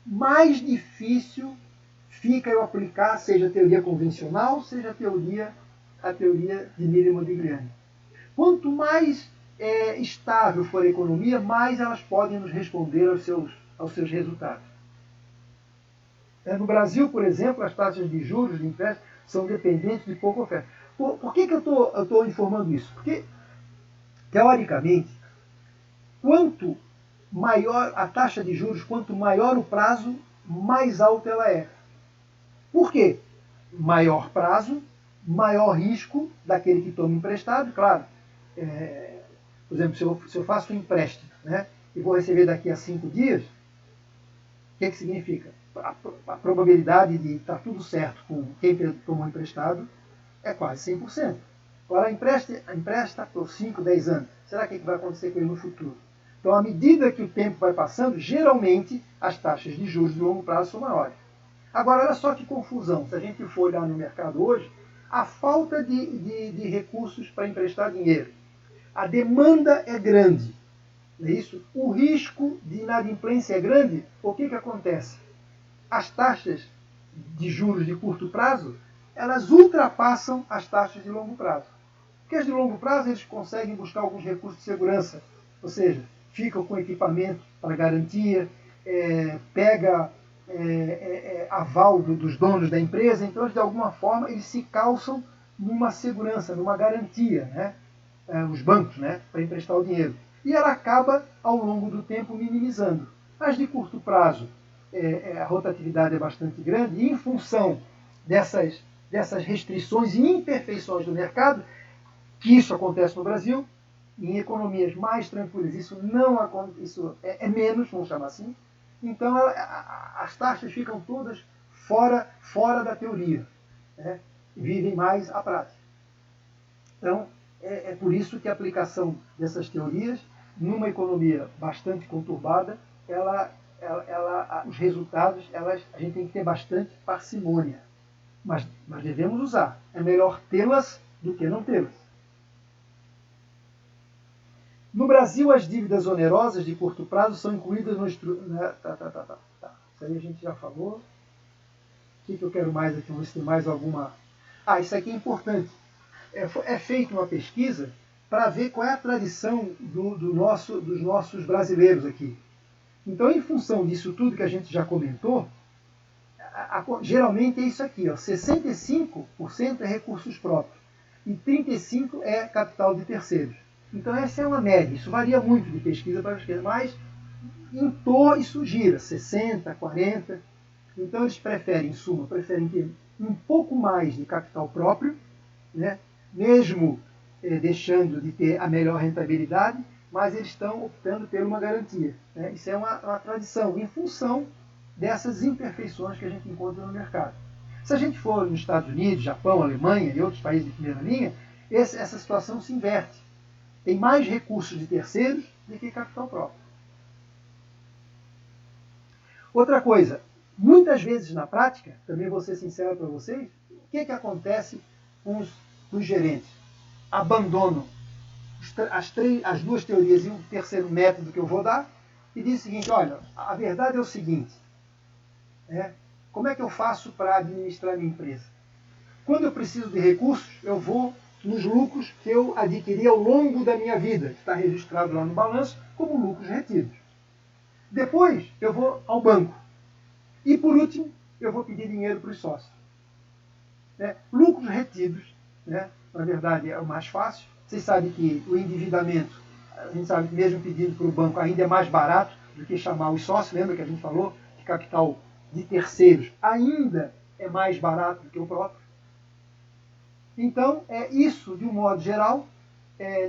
mais difícil fica eu aplicar, seja a teoria convencional, seja a teoria de Miller-Modigliani. Quanto mais estável for a economia, mais elas podem nos responder aos seus resultados. No Brasil, por exemplo, as taxas de juros de empréstimo são dependentes de pouca oferta. Por que eu estou informando isso? Porque, teoricamente, quanto maior a taxa de juros, quanto maior o prazo, mais alta ela é. Por quê? Maior prazo, maior risco daquele que toma emprestado, claro. Por exemplo, se eu faço um empréstimo, né, e vou receber daqui a 5 dias, o que significa? A probabilidade de estar tudo certo com quem tomou emprestado é quase 100%. Agora, empresta por 5, 10 anos. Será que vai acontecer com ele no futuro? Então, à medida que o tempo vai passando, geralmente as taxas de juros de longo prazo são maiores. Agora, olha só que confusão. Se a gente for olhar no mercado hoje, a falta de recursos para emprestar dinheiro. A demanda é grande. Não é isso? O risco de inadimplência é grande. O que acontece? As taxas de juros de curto prazo, elas ultrapassam as taxas de longo prazo. Porque as de longo prazo, eles conseguem buscar alguns recursos de segurança. Ou seja, ficam com equipamento para garantia, pega aval dos donos da empresa, então de alguma forma eles se calçam numa segurança, numa garantia, né? Os bancos, né? Para emprestar o dinheiro. E ela acaba, ao longo do tempo, minimizando. As de curto prazo, a rotatividade é bastante grande, e em função dessas restrições e imperfeições do mercado, que isso acontece no Brasil, em economias mais tranquilas isso é menos, vamos chamar assim, então as taxas ficam todas fora da teoria, né? Vivem mais a prática. Então, é por isso que a aplicação dessas teorias, numa economia bastante conturbada, os resultados, a gente tem que ter bastante parcimônia. Mas devemos usar. É melhor tê-las do que não tê-las. No Brasil, as dívidas onerosas de curto prazo são incluídas no Tá. Isso aí a gente já falou. O que eu quero mais aqui? Vamos ver se tem mais alguma... Isso aqui é importante. É feita uma pesquisa para ver qual é a tradição dos nossos brasileiros aqui. Então, em função disso tudo que a gente já comentou, geralmente é isso aqui, ó, 65% é recursos próprios e 35% é capital de terceiros. Então essa é uma média, isso varia muito de pesquisa para pesquisa, mas em torno isso gira, 60%, 40%. Então eles preferem, em suma, ter um pouco mais de capital próprio, né, mesmo deixando de ter a melhor rentabilidade, mas eles estão optando por uma garantia. Né? Isso é uma tradição, em função dessas imperfeições que a gente encontra no mercado. Se a gente for nos Estados Unidos, Japão, Alemanha e outros países de primeira linha, essa situação se inverte. Tem mais recursos de terceiros do que capital próprio. Outra coisa, muitas vezes na prática, também vou ser sincero para vocês, o que acontece com os gerentes? Abandonam as duas teorias e um terceiro método que eu vou dar e diz o seguinte: olha, a verdade é o seguinte, como é que eu faço para administrar minha empresa? Quando eu preciso de recursos, eu vou nos lucros que eu adquiri ao longo da minha vida, que está registrado lá no balanço como lucros retidos. Depois, eu vou ao banco. E, por último, eu vou pedir dinheiro para os sócios. Lucros retidos, na verdade, é o mais fácil. Vocês sabem que o endividamento, a gente sabe que mesmo pedindo para o banco ainda é mais barato do que chamar os sócios. Lembra que a gente falou que capital de terceiros ainda é mais barato do que o próprio? Então, isso, de um modo geral,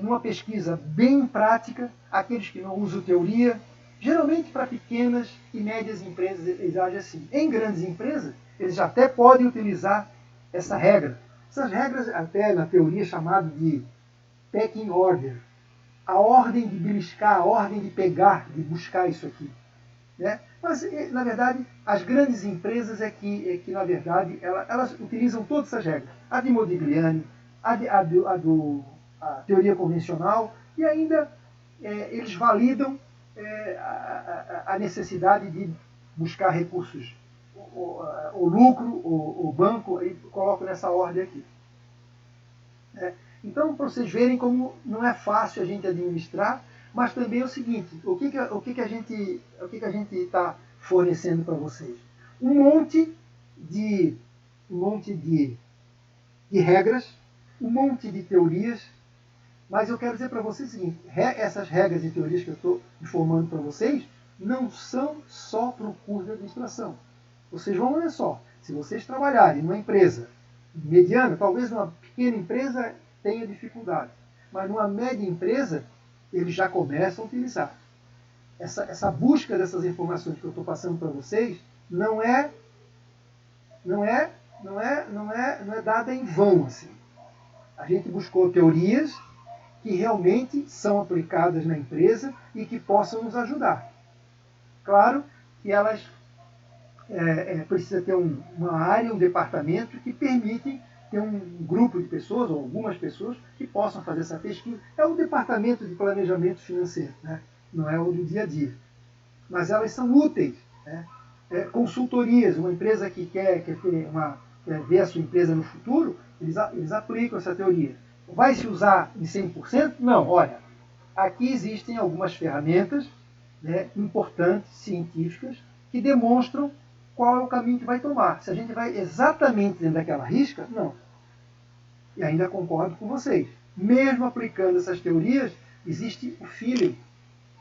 numa pesquisa bem prática, aqueles que não usam teoria, geralmente para pequenas e médias empresas eles agem assim. Em grandes empresas, eles até podem utilizar essa regra. Essas regras, até na teoria, chamada de pecking order, a ordem de beliscar, a ordem de pegar, de buscar isso aqui. Né? Mas, na verdade, as grandes empresas é que na verdade, elas utilizam todas essas regras. A de Modigliani, a teoria convencional, e ainda eles validam a necessidade de buscar recursos, o lucro, o banco, e coloco nessa ordem aqui. Então, para vocês verem como não é fácil a gente administrar, mas também é o seguinte, o que a gente está fornecendo para vocês? Um monte de regras, um monte de teorias, mas eu quero dizer para vocês o seguinte, essas regras e teorias que eu estou informando para vocês não são só para o curso de administração. Vocês vão ver só, se vocês trabalharem numa empresa mediana, talvez numa pequena empresa tenha dificuldade, mas numa média empresa eles já começam a utilizar. Essa busca dessas informações que eu estou passando para vocês não é dada em vão. Assim. A gente buscou teorias que realmente são aplicadas na empresa e que possam nos ajudar. Claro que elas precisam ter uma área, um departamento que permitem ter um grupo de pessoas, ou algumas pessoas, que possam fazer essa pesquisa. É o departamento de planejamento financeiro, né? Não é o do dia a dia. Mas elas são úteis. Né? Consultorias, uma empresa que quer ver a sua empresa no futuro, eles aplicam essa teoria. Vai se usar em 100%? Não, olha, aqui existem algumas ferramentas, né, importantes, científicas, que demonstram qual é o caminho que vai tomar. Se a gente vai exatamente dentro daquela risca, não. E ainda concordo com vocês. Mesmo aplicando essas teorias, existe o feeling,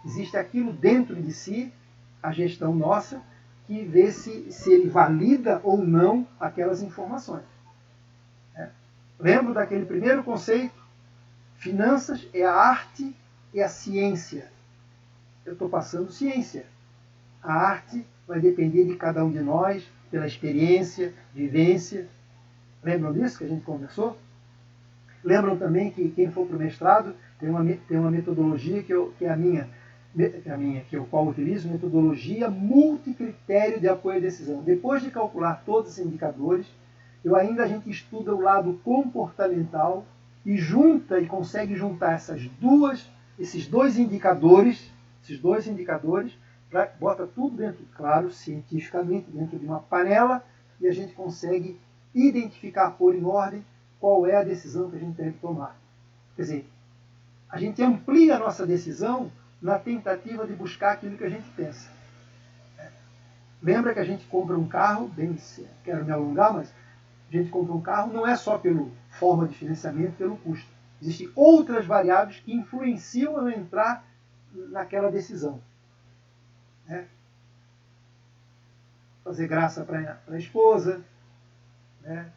existe aquilo dentro de si, a gestão nossa, que vê se ele valida ou não aquelas informações. Lembro daquele primeiro conceito? Finanças é a arte e a ciência. Eu estou passando ciência. A arte vai depender de cada um de nós, pela experiência, vivência. Lembram disso que a gente conversou? Lembram também que quem for para o mestrado tem uma metodologia que é a minha, que eu qual utilizo, metodologia multicritério de apoio à decisão. Depois de calcular todos os indicadores, a gente estuda o lado comportamental e consegue juntar esses dois indicadores, bota tudo dentro, claro, cientificamente, dentro de uma panela, e a gente consegue identificar, pôr em ordem, qual é a decisão que a gente deve tomar. Quer dizer, a gente amplia a nossa decisão na tentativa de buscar aquilo que a gente pensa. Lembra que a gente compra um carro, quero me alongar, mas a gente compra um carro não é só pela forma de financiamento, pelo custo. Existem outras variáveis que influenciam a entrar naquela decisão. Né? Fazer graça para a esposa, né?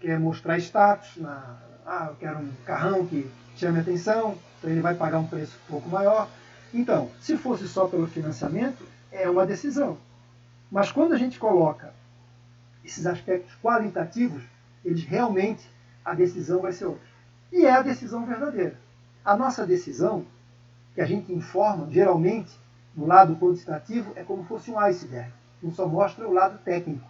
Quer mostrar status, eu quero um carrão que chame a atenção, então ele vai pagar um preço um pouco maior. Então, se fosse só pelo financiamento, é uma decisão. Mas quando a gente coloca esses aspectos qualitativos, a decisão vai ser outra. E é a decisão verdadeira. A nossa decisão, que a gente informa, geralmente, no lado quantitativo, é como se fosse um iceberg. A gente só mostra o lado técnico.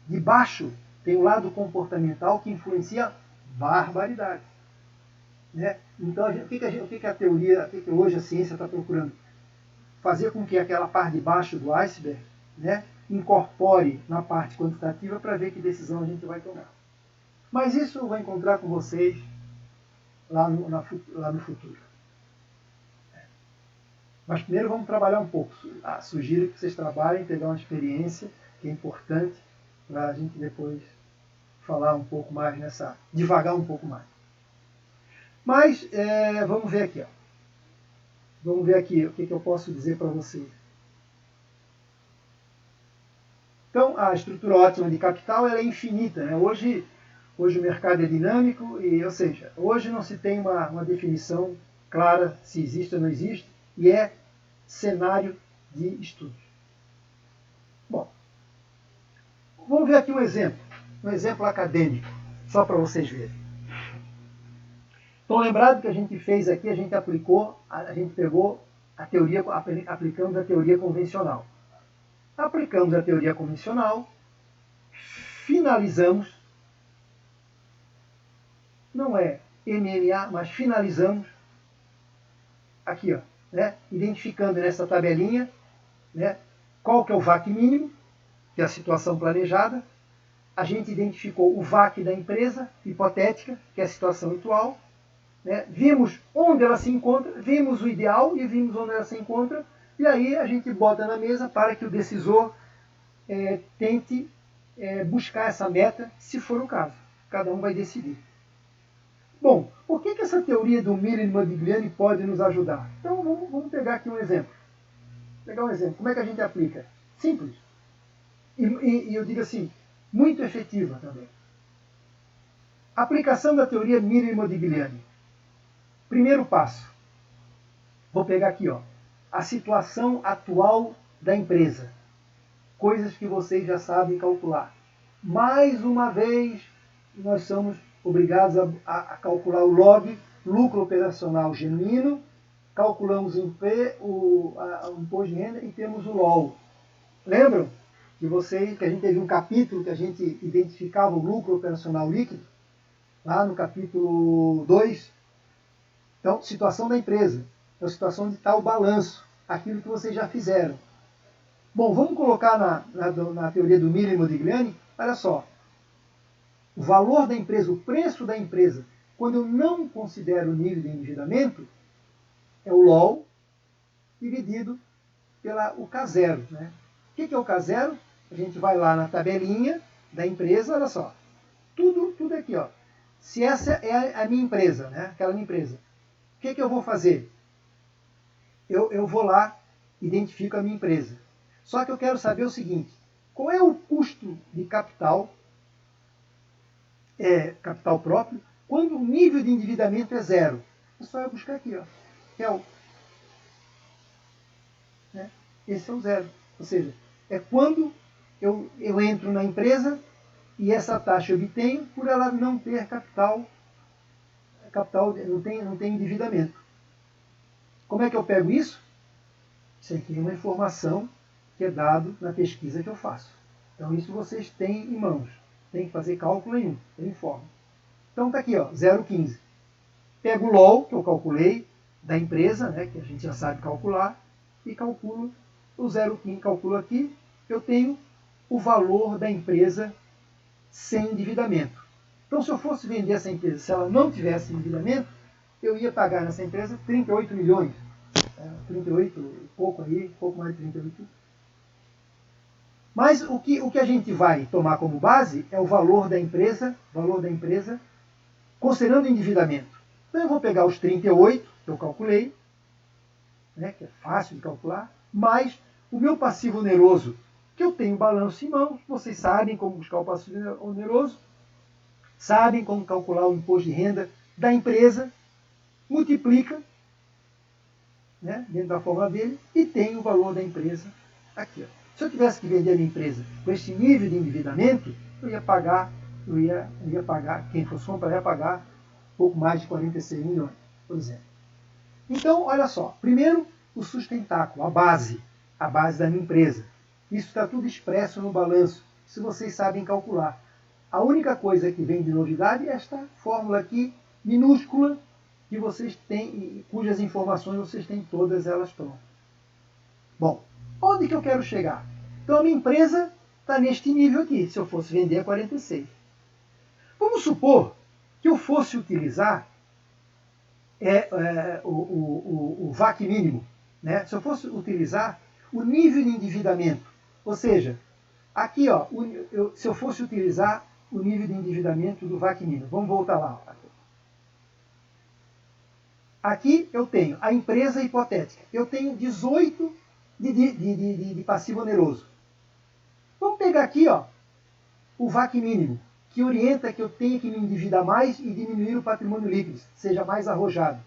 De baixo, tem o lado comportamental que influencia barbaridade. Né? Então, o que a teoria, o que hoje a ciência está procurando? Fazer com que aquela parte de baixo do iceberg, né, incorpore na parte quantitativa para ver que decisão a gente vai tomar. Mas isso eu vou encontrar com vocês lá no futuro. Mas primeiro vamos trabalhar um pouco. Sugiro que vocês trabalhem, pegar uma experiência que é importante para a gente depois falar um pouco mais devagar um pouco mais. Mas vamos ver aqui. Vamos ver aqui o que eu posso dizer para vocês. Então, a estrutura ótima de capital ela é infinita. Né? Hoje o mercado é dinâmico, ou seja, hoje não se tem uma definição clara se existe ou não existe, e é cenário de estudos. Bom, vamos ver aqui um exemplo acadêmico, só para vocês verem. Estão lembrados que a gente fez aqui, a gente aplicou, a gente pegou a teoria, aplicamos a teoria convencional. Aplicamos a teoria convencional, finalizamos, não é MMA, mas finalizamos, aqui, ó, né, identificando nessa tabelinha, né, qual que é o VAC mínimo, que é a situação planejada. A gente identificou o VAC da empresa hipotética, que é a situação atual. Né? Vimos onde ela se encontra, vimos o ideal e vimos onde ela se encontra. E aí a gente bota na mesa para que o decisor tente buscar essa meta, se for o caso. Cada um vai decidir. Bom, o que essa teoria do Miller e Modigliani pode nos ajudar? Então vamos pegar aqui um exemplo. Pegar um exemplo. Como é que a gente aplica? Simples. E eu digo assim, muito efetiva também. Aplicação da teoria Miller e Modigliani. Primeiro passo. Vou pegar aqui, ó, a situação atual da empresa. Coisas que vocês já sabem calcular. Mais uma vez, nós somos obrigados a calcular o log, lucro operacional genuíno, calculamos o imposto de renda e temos o LOL. Lembram que a gente teve um capítulo que a gente identificava o lucro operacional líquido? Lá no capítulo 2. Então, situação da empresa. É a situação onde está o balanço, aquilo que vocês já fizeram. Bom, vamos colocar na teoria do Miller e Modigliani, olha só. O valor da empresa, o preço da empresa, quando eu não considero o nível de endividamento, é o LOL dividido pelo K0. Né? O que é o K0? A gente vai lá na tabelinha da empresa, olha só. Tudo aqui, ó. Se essa é a minha empresa, né? Aquela minha empresa, o que eu vou fazer? Eu vou lá, identifico a minha empresa. Só que eu quero saber o seguinte, qual é o custo de capital, capital próprio, quando o nível de endividamento é 0? É só eu buscar aqui, ó. Né? Esse é o 0. Ou seja, é quando eu entro na empresa e essa taxa eu obtenho por ela não ter capital não tem endividamento. Como é que eu pego isso? Isso aqui é uma informação que é dado na pesquisa que eu faço. Então isso vocês têm em mãos. Tem que fazer cálculo nenhum, tem forma. Então está aqui, ó, 0,15. Pego o LOL, que eu calculei, da empresa, né, que a gente já sabe calcular, e calculo o 0,15. Calculo aqui, eu tenho o valor da empresa sem endividamento. Então, se eu fosse vender essa empresa, se ela não tivesse endividamento, eu ia pagar nessa empresa 38 milhões. 38, pouco aí, pouco mais de 38. Mas o que a gente vai tomar como base é o valor da empresa considerando o endividamento. Então, eu vou pegar os 38 que eu calculei, né, que é fácil de calcular, mais o meu passivo oneroso, que eu tenho balanço em mãos. Vocês sabem como buscar o passivo oneroso, sabem como calcular o imposto de renda da empresa, multiplica, né, dentro da fórmula dele, e tem o valor da empresa aqui. Ó. Se eu tivesse que vender a minha empresa com esse nível de endividamento, eu ia pagar, quem fosse comprar ia pagar pouco mais de 46 milhões, por exemplo. Então, olha só, primeiro o sustentáculo, a base da minha empresa. Isso está tudo expresso no balanço, se vocês sabem calcular. A única coisa que vem de novidade é esta fórmula aqui, minúscula, que vocês têm, cujas informações vocês têm todas elas prontas. Bom, onde que eu quero chegar? Então a minha empresa está neste nível aqui, se eu fosse vender a 46. Vamos supor que eu fosse utilizar o VAC mínimo, né? Se eu fosse utilizar o nível de endividamento, ou seja, aqui, ó, se eu fosse utilizar o nível de endividamento do VAC mínimo, vamos voltar lá. Aqui eu tenho a empresa hipotética, eu tenho 18 de passivo oneroso. Vamos pegar aqui, ó, o VAC mínimo, que orienta que eu tenha que me endividar mais e diminuir o patrimônio líquido, seja mais arrojado.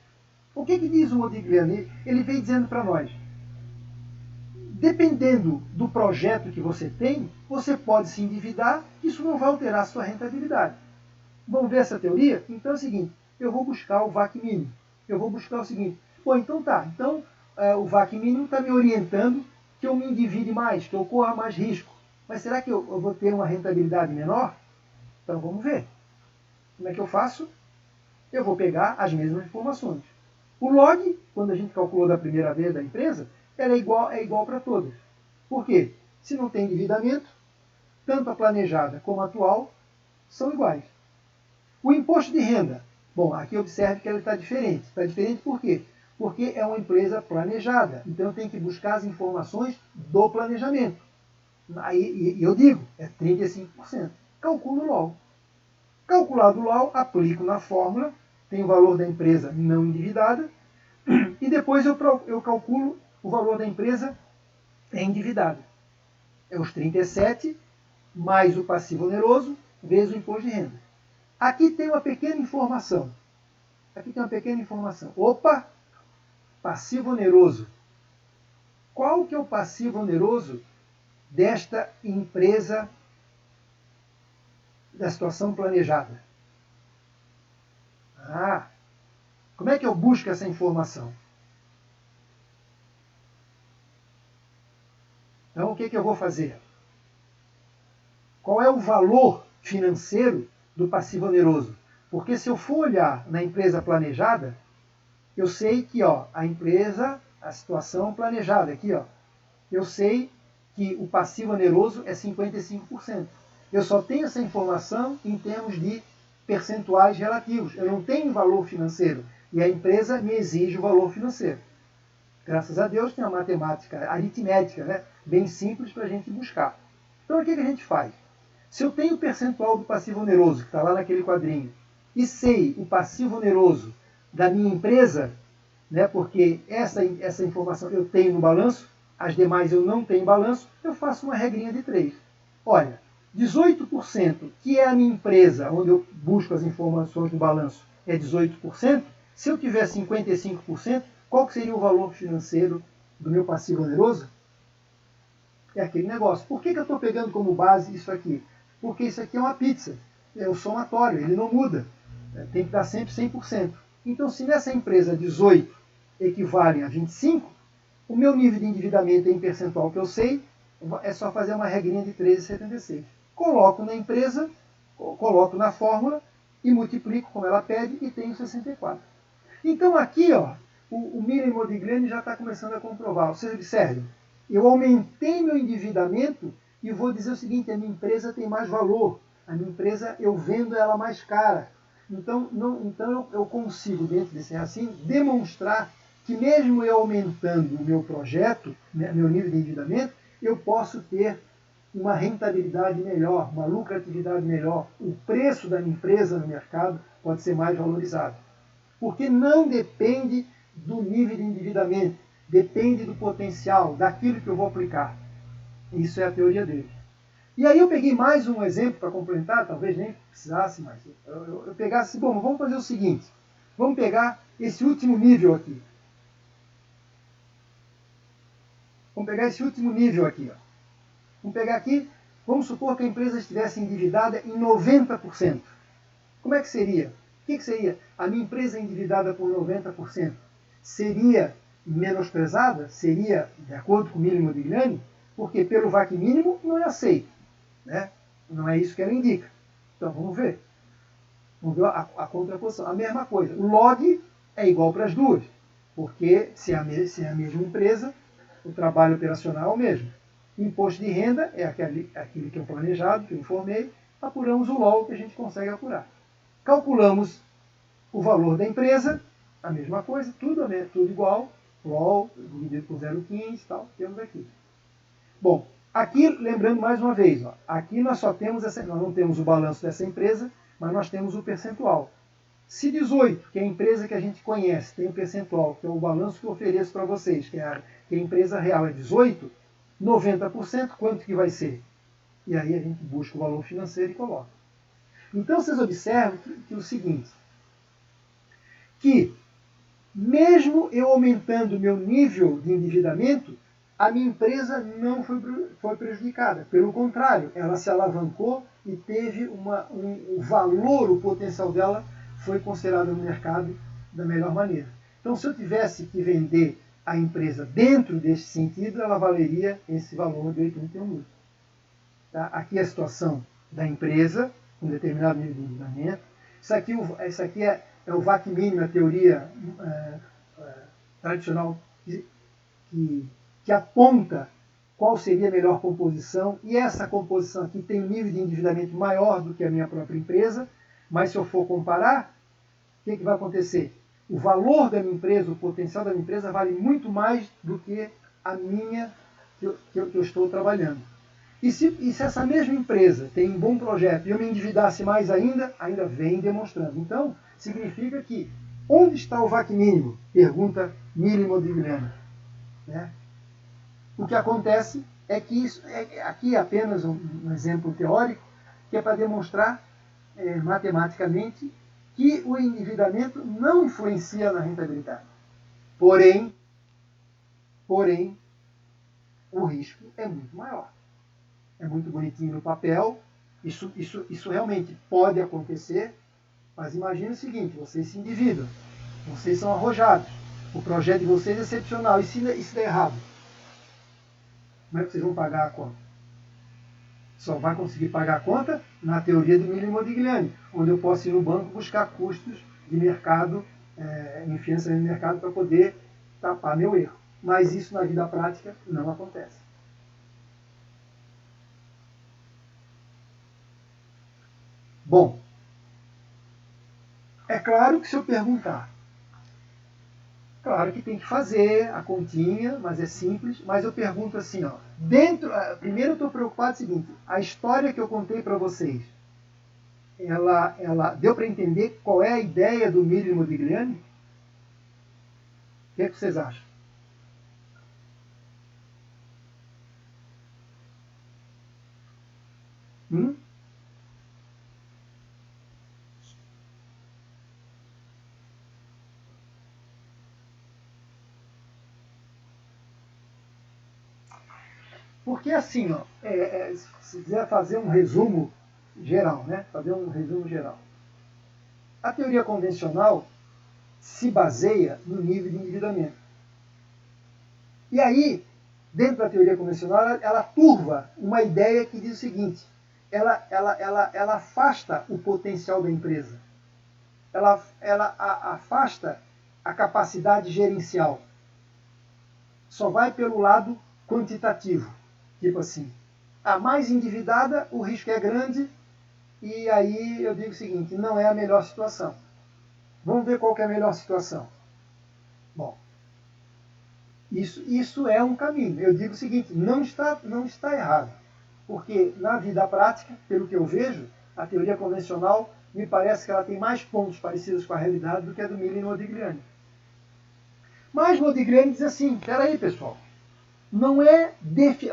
O que diz o Modigliani? Ele vem dizendo para nós, dependendo do projeto que você tem, você pode se endividar, isso não vai alterar a sua rentabilidade. Vamos ver essa teoria? Então é o seguinte, eu vou buscar o VAC mínimo. Eu vou buscar o seguinte, pô, então tá, então o VAC mínimo está me orientando que eu me endivide mais, que eu corra mais risco. Mas será que eu vou ter uma rentabilidade menor? Então vamos ver. Como é que eu faço? Eu vou pegar as mesmas informações. O log, quando a gente calculou da primeira vez da empresa, ela é igual para todas. Por quê? Se não tem endividamento, tanto a planejada como a atual são iguais. O imposto de renda. Bom, aqui observe que ela está diferente. Está diferente por quê? Porque é uma empresa planejada. Então eu tenho que buscar as informações do planejamento. Aí eu digo, é 35%. Calculo logo. Calculado logo, aplico na fórmula, tem o valor da empresa não endividada, e depois eu calculo o valor da empresa endividada. É os 37 mais o passivo oneroso vezes o imposto de renda. Aqui tem uma pequena informação. Opa, passivo oneroso. Qual que é o passivo oneroso desta empresa da situação planejada? Como é que eu busco essa informação? Então, o que eu vou fazer? Qual é o valor financeiro do passivo oneroso? Porque se eu for olhar na empresa planejada, eu sei que a empresa, a situação planejada aqui, eu sei que o passivo oneroso é 55%. Eu só tenho essa informação em termos de percentuais relativos. Eu não tenho valor financeiro. E a empresa me exige o valor financeiro. Graças a Deus tem uma matemática aritmética, né, bem simples para a gente buscar. Então o que a gente faz? Se eu tenho o percentual do passivo oneroso, que está lá naquele quadrinho, e sei o passivo oneroso da minha empresa, né, porque essa informação eu tenho no balanço, as demais eu não tenho balanço, eu faço uma regrinha de 3. Olha, 18%, que é a minha empresa, onde eu busco as informações do balanço, é 18%. Se eu tiver 55%, qual que seria o valor financeiro do meu passivo oneroso? É aquele negócio. Por que eu estou pegando como base isso aqui? Porque isso aqui é uma pizza. É o somatório, ele não muda. Tem que dar sempre 100%. Então, se nessa empresa 18 equivale a 25, o meu nível de endividamento em percentual que eu sei, é só fazer uma regrinha de 13,76. Coloco na empresa, coloco na fórmula e multiplico como ela pede e tenho 64. Então aqui, o Miller Modigliani já está começando a comprovar. Vocês observem, eu aumentei meu endividamento e vou dizer o seguinte, a minha empresa tem mais valor, a minha empresa eu vendo ela mais cara. Então eu consigo, dentro desse raciocínio, demonstrar que mesmo eu aumentando o meu projeto, né, meu nível de endividamento, eu posso ter uma rentabilidade melhor, uma lucratividade melhor. O preço da minha empresa no mercado pode ser mais valorizado. Porque não depende do nível de endividamento, depende do potencial, daquilo que eu vou aplicar. Isso é a teoria dele. E aí eu peguei mais um exemplo para complementar, talvez nem precisasse, mas eu pegasse, bom, vamos fazer o seguinte, vamos pegar esse último nível aqui. Vamos pegar esse último nível aqui. Vamos pegar aqui, vamos supor que a empresa estivesse endividada em 90%. Como é que seria? O que seria? A minha empresa endividada por 90% seria menosprezada? Seria, de acordo com o Miller Modigliani? Porque pelo VAC mínimo não é aceito. Né? Não é isso que ela indica. Então vamos ver. Vamos ver a contraposição. A mesma coisa. O log é igual para as duas. Porque se é a mesma empresa, o trabalho operacional é o mesmo. Imposto de renda é aquele que é o planejado, que eu informei. Apuramos o LOL que a gente consegue apurar. Calculamos o valor da empresa, a mesma coisa, tudo igual, LOL dividido por 0,15 e tal, temos aqui. Bom, aqui, lembrando mais uma vez, aqui nós nós não temos o balanço dessa empresa, mas nós temos o percentual. Se 18, que é a empresa que a gente conhece, tem o percentual, que é o balanço que eu ofereço para vocês, que a empresa real é 18, 90%, quanto que vai ser? E aí a gente busca o valor financeiro e coloca. Então vocês observam que o seguinte, que mesmo eu aumentando o meu nível de endividamento, a minha empresa não foi prejudicada. Pelo contrário, ela se alavancou e teve o valor, o potencial dela foi considerada no mercado da melhor maneira. Então, se eu tivesse que vender a empresa dentro desse sentido, ela valeria esse valor de 81 mil. Tá? Aqui é a situação da empresa, com determinado nível de endividamento. Isso aqui é o VAC mínimo, a teoria tradicional que aponta qual seria a melhor composição, e essa composição aqui tem um nível de endividamento maior do que a minha própria empresa, mas se eu for comparar, o que vai acontecer? O valor da minha empresa, o potencial da minha empresa vale muito mais do que a minha que eu estou trabalhando. E se essa mesma empresa tem um bom projeto e eu me endividasse mais ainda vem demonstrando. Então, significa que onde está o VAC mínimo? Pergunta Miller Modigliani. Né? O que acontece é que isso, aqui é apenas um exemplo teórico, que é para demonstrar matematicamente que o endividamento não influencia na rentabilidade. Porém, o risco é muito maior. É muito bonitinho no papel, isso realmente pode acontecer, mas imagine o seguinte, vocês se endividam, vocês são arrojados, o projeto de vocês é excepcional, e se der errado? Como é que vocês vão pagar a conta? Só vai conseguir pagar a conta na teoria do Miller Modigliani, onde eu posso ir no banco buscar custos de mercado, influência no mercado para poder tapar meu erro. Mas isso na vida prática não acontece. Bom, é claro que se eu perguntar, claro que tem que fazer a continha, mas é simples, mas eu pergunto assim, ó, primeiro eu estou preocupado com o seguinte, a história que eu contei para vocês, ela deu para entender qual é a ideia do Miller Modigliani? O que vocês acham? Porque assim, ó, se quiser fazer um resumo geral, né? Fazer um resumo geral. A teoria convencional se baseia no nível de endividamento. E aí, dentro da teoria convencional, ela turva uma ideia que diz o seguinte, ela afasta o potencial da empresa. Ela afasta a capacidade gerencial. Só vai pelo lado quantitativo. Tipo assim, a mais endividada, o risco é grande, e aí eu digo o seguinte, não é a melhor situação. Vamos ver qual que é a melhor situação. Bom, isso é um caminho. Eu digo o seguinte, não está errado. Porque na vida prática, pelo que eu vejo, a teoria convencional me parece que ela tem mais pontos parecidos com a realidade do que a do Miller Modigliani. Mas Modigliani diz assim, peraí pessoal, não é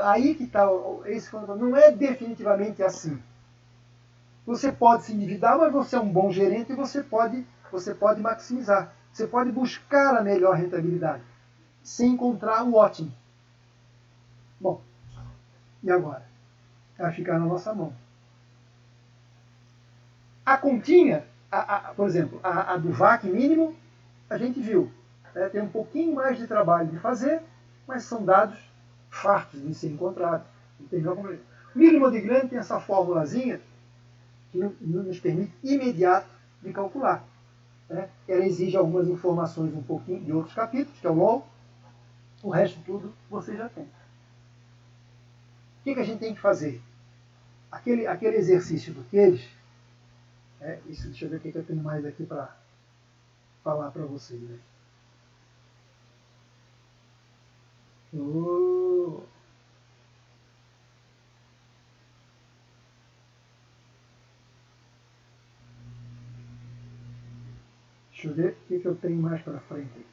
aí que está não é definitivamente assim. Você pode se endividar, mas você é um bom gerente e você pode maximizar. Você pode buscar a melhor rentabilidade, sem encontrar o ótimo. Bom, e agora? Vai ficar na nossa mão. A continha, por exemplo, a do VAC mínimo, a gente viu. Tem um pouquinho mais de trabalho de fazer, mas são dados fartos de ser encontrados. Miller Modigliani tem essa formulazinha que nos permite imediato de calcular. Ela exige algumas informações um pouquinho de outros capítulos, que é o LOL, o resto tudo você já tem. O que a gente tem que fazer? Aquele exercício do Queires, deixa eu ver o que eu tenho mais aqui para falar para vocês. Né? Deixa eu ver o que eu tenho mais para frente.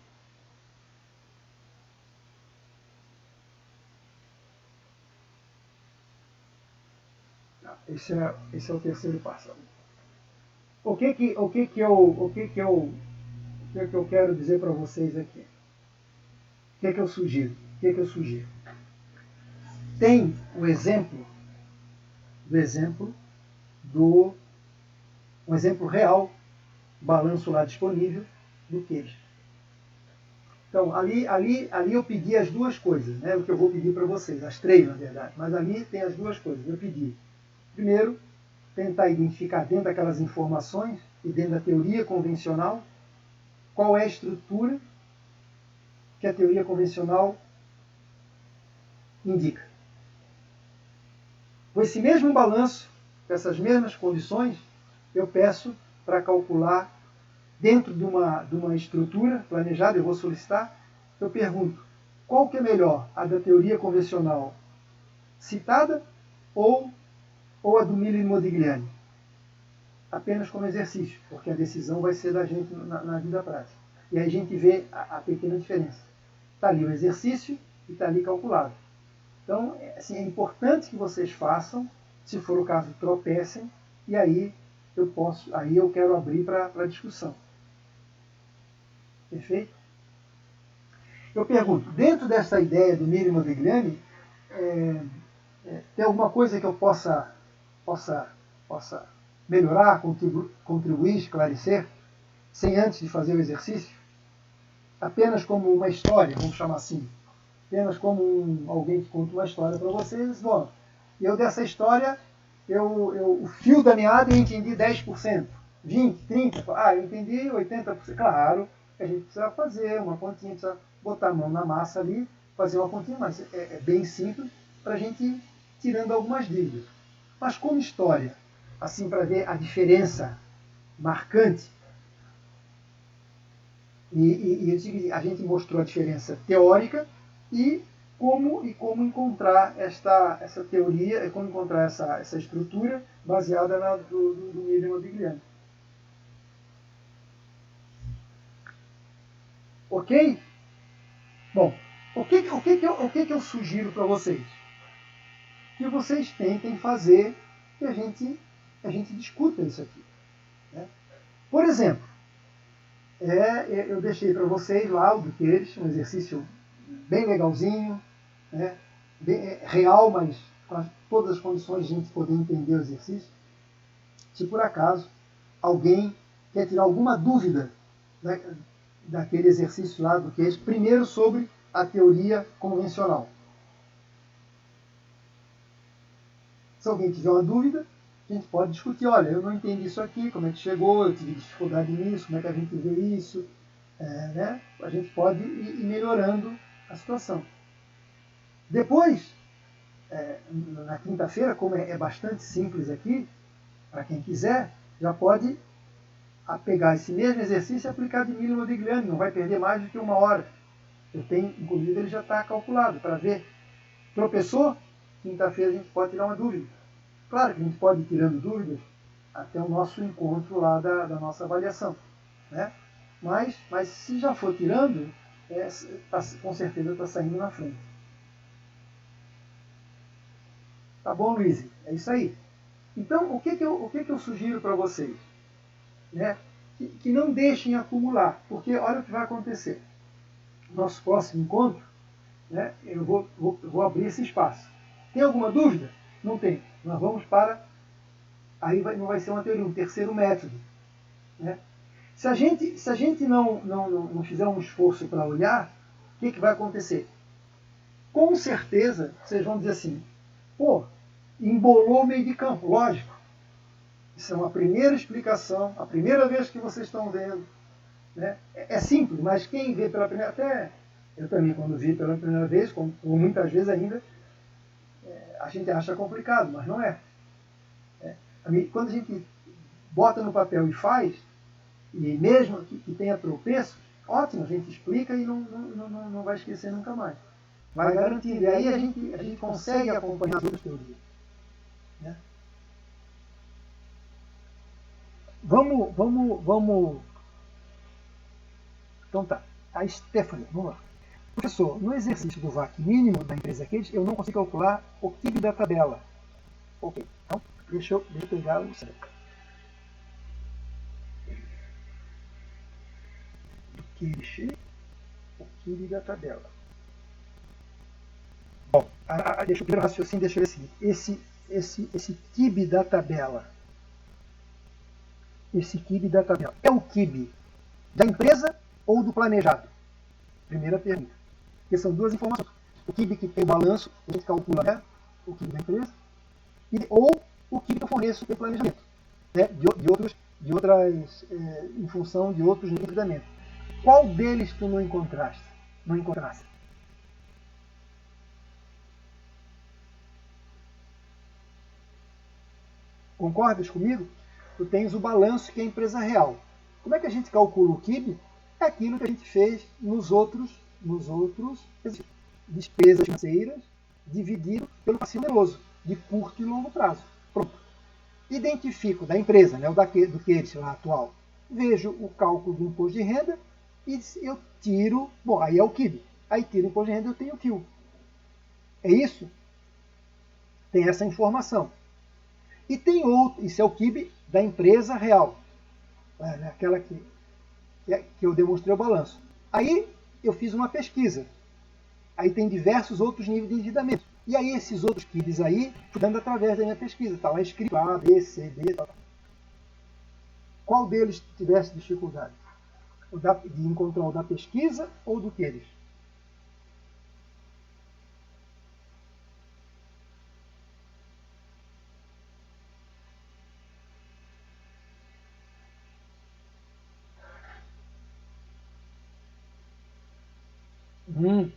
Esse é o terceiro passo. O que eu quero dizer para vocês aqui? O que eu sugiro? Tem o exemplo um exemplo real balanço lá disponível do queijo. Então, ali eu pedi as duas coisas, né? O que eu vou pedir para vocês, as três, na verdade. Mas ali tem as duas coisas. Eu pedi, primeiro, tentar identificar dentro daquelas informações e dentro da teoria convencional qual é a estrutura que a teoria convencional indica. Com esse mesmo balanço, com essas mesmas condições, eu peço para calcular dentro de uma estrutura planejada, eu vou solicitar, eu pergunto, qual que é melhor, a da teoria convencional citada ou a do Miller e Modigliani? Apenas como exercício, porque a decisão vai ser da gente na vida prática. E aí a gente vê a pequena diferença. Está ali o exercício e está ali calculado. Então, assim, é importante que vocês façam, se for o caso, tropecem, e aí eu quero abrir para discussão. Perfeito? Eu pergunto, dentro dessa ideia do Miller e Modigliani, tem alguma coisa que eu possa melhorar, contribuir, esclarecer, sem antes de fazer o exercício? Apenas como uma história, vamos chamar assim. Apenas como alguém que conta uma história para vocês. Bom, eu dessa história, o fio da meada eu entendi 10%, 20%, 30%. Eu entendi 80%. Claro, a gente precisa fazer uma continha, precisa botar a mão na massa ali, fazer uma continha, mas é bem simples para a gente ir tirando algumas dúvidas. Mas como história, assim para ver a diferença marcante, e a gente mostrou a diferença teórica e como encontrar essa teoria, como encontrar essa estrutura baseada do Miller e Modigliani. Ok? Bom, o que eu sugiro para vocês? Que vocês tentem fazer que a gente discuta isso aqui. Né? Por exemplo, eu deixei para vocês lá o Duqueiros, um exercício bem legalzinho, né? Bem, real, mas com todas as condições de a gente poder entender o exercício. Se por acaso alguém quer tirar alguma dúvida, né, daquele exercício lá do Duqueiros, primeiro sobre a teoria convencional. Se alguém tiver uma dúvida, a gente pode discutir, olha, eu não entendi isso aqui, como é que chegou, eu tive dificuldade nisso, como é que a gente vê isso, né? A gente pode ir melhorando a situação. Depois, na quinta-feira, como é bastante simples aqui, para quem quiser, já pode pegar esse mesmo exercício e aplicar de Miller e Modigliani, não vai perder mais do que 1 hora. Inclusive ele já está calculado para ver. Tropeçou, quinta-feira a gente pode tirar uma dúvida. Claro que a gente pode ir tirando dúvidas até o nosso encontro lá da nossa avaliação. Né? Mas se já for tirando, com certeza está saindo na frente. Tá bom, Luiz? É isso aí. Então, o que eu sugiro para vocês? Né? Que não deixem acumular, porque olha o que vai acontecer. Nosso próximo encontro, né, eu vou abrir esse espaço. Tem alguma dúvida? Não tem. Nós vamos para... Aí não vai ser uma teoria, um terceiro método. Né? Se a gente não fizer um esforço para olhar, o que vai acontecer? Com certeza, vocês vão dizer assim, pô, embolou o meio de campo. Lógico. Isso é uma primeira explicação, a primeira vez que vocês estão vendo. Né? É simples, mas quem vê pela primeira... Até eu também, quando vi pela primeira vez, ou muitas vezes ainda, a gente acha complicado, mas não é. Quando a gente bota no papel e faz, e mesmo que tenha tropeço, ótimo, a gente explica e não vai esquecer nunca mais. Vai garantindo. E aí a gente consegue acompanhar as outras teorias. Né? Vamos. Então tá. A Stephanie, vamos lá. Professor, no exercício do VAC mínimo da empresa Case, eu não consigo calcular o PIB da tabela. Ok, então deixa eu pegar o certo. O PIB da tabela. Bom, deixa eu ver o raciocínio, deixa eu ver o seguinte. Esse PIB da tabela, esse QIB da tabela? É o QIB da empresa ou do planejado? Primeira pergunta. Porque são duas informações. O QIB que tem o balanço, a gente calcula, né? O QIB da empresa, ou o QIB que eu forneço pelo planejamento, né? Em função de outros níveis de endividamento. Qual deles tu não encontraste? Não encontraste? Concordas comigo? Tu tens o balanço, que é a empresa real. Como é que a gente calcula o QIB? É aquilo que a gente fez nos outros despesas financeiras dividido pelo passivo oneroso, de curto e longo prazo. Pronto. Identifico da empresa, né, do QERIS lá atual, vejo o cálculo do imposto de renda e eu tiro, bom, aí é o QIB. Aí tiro o imposto de renda e eu tenho o QIL. É isso? Tem essa informação. E tem outro, isso é o QIB da empresa real, aquela que eu demonstrei o balanço. Aí eu fiz uma pesquisa. Aí tem diversos outros níveis de endividamento. E aí esses outros QIBs aí, fui dando através da minha pesquisa. Está lá escrito A, B, C, D, tal. Qual deles tivesse dificuldade? De encontrar o da pesquisa ou do QERIS?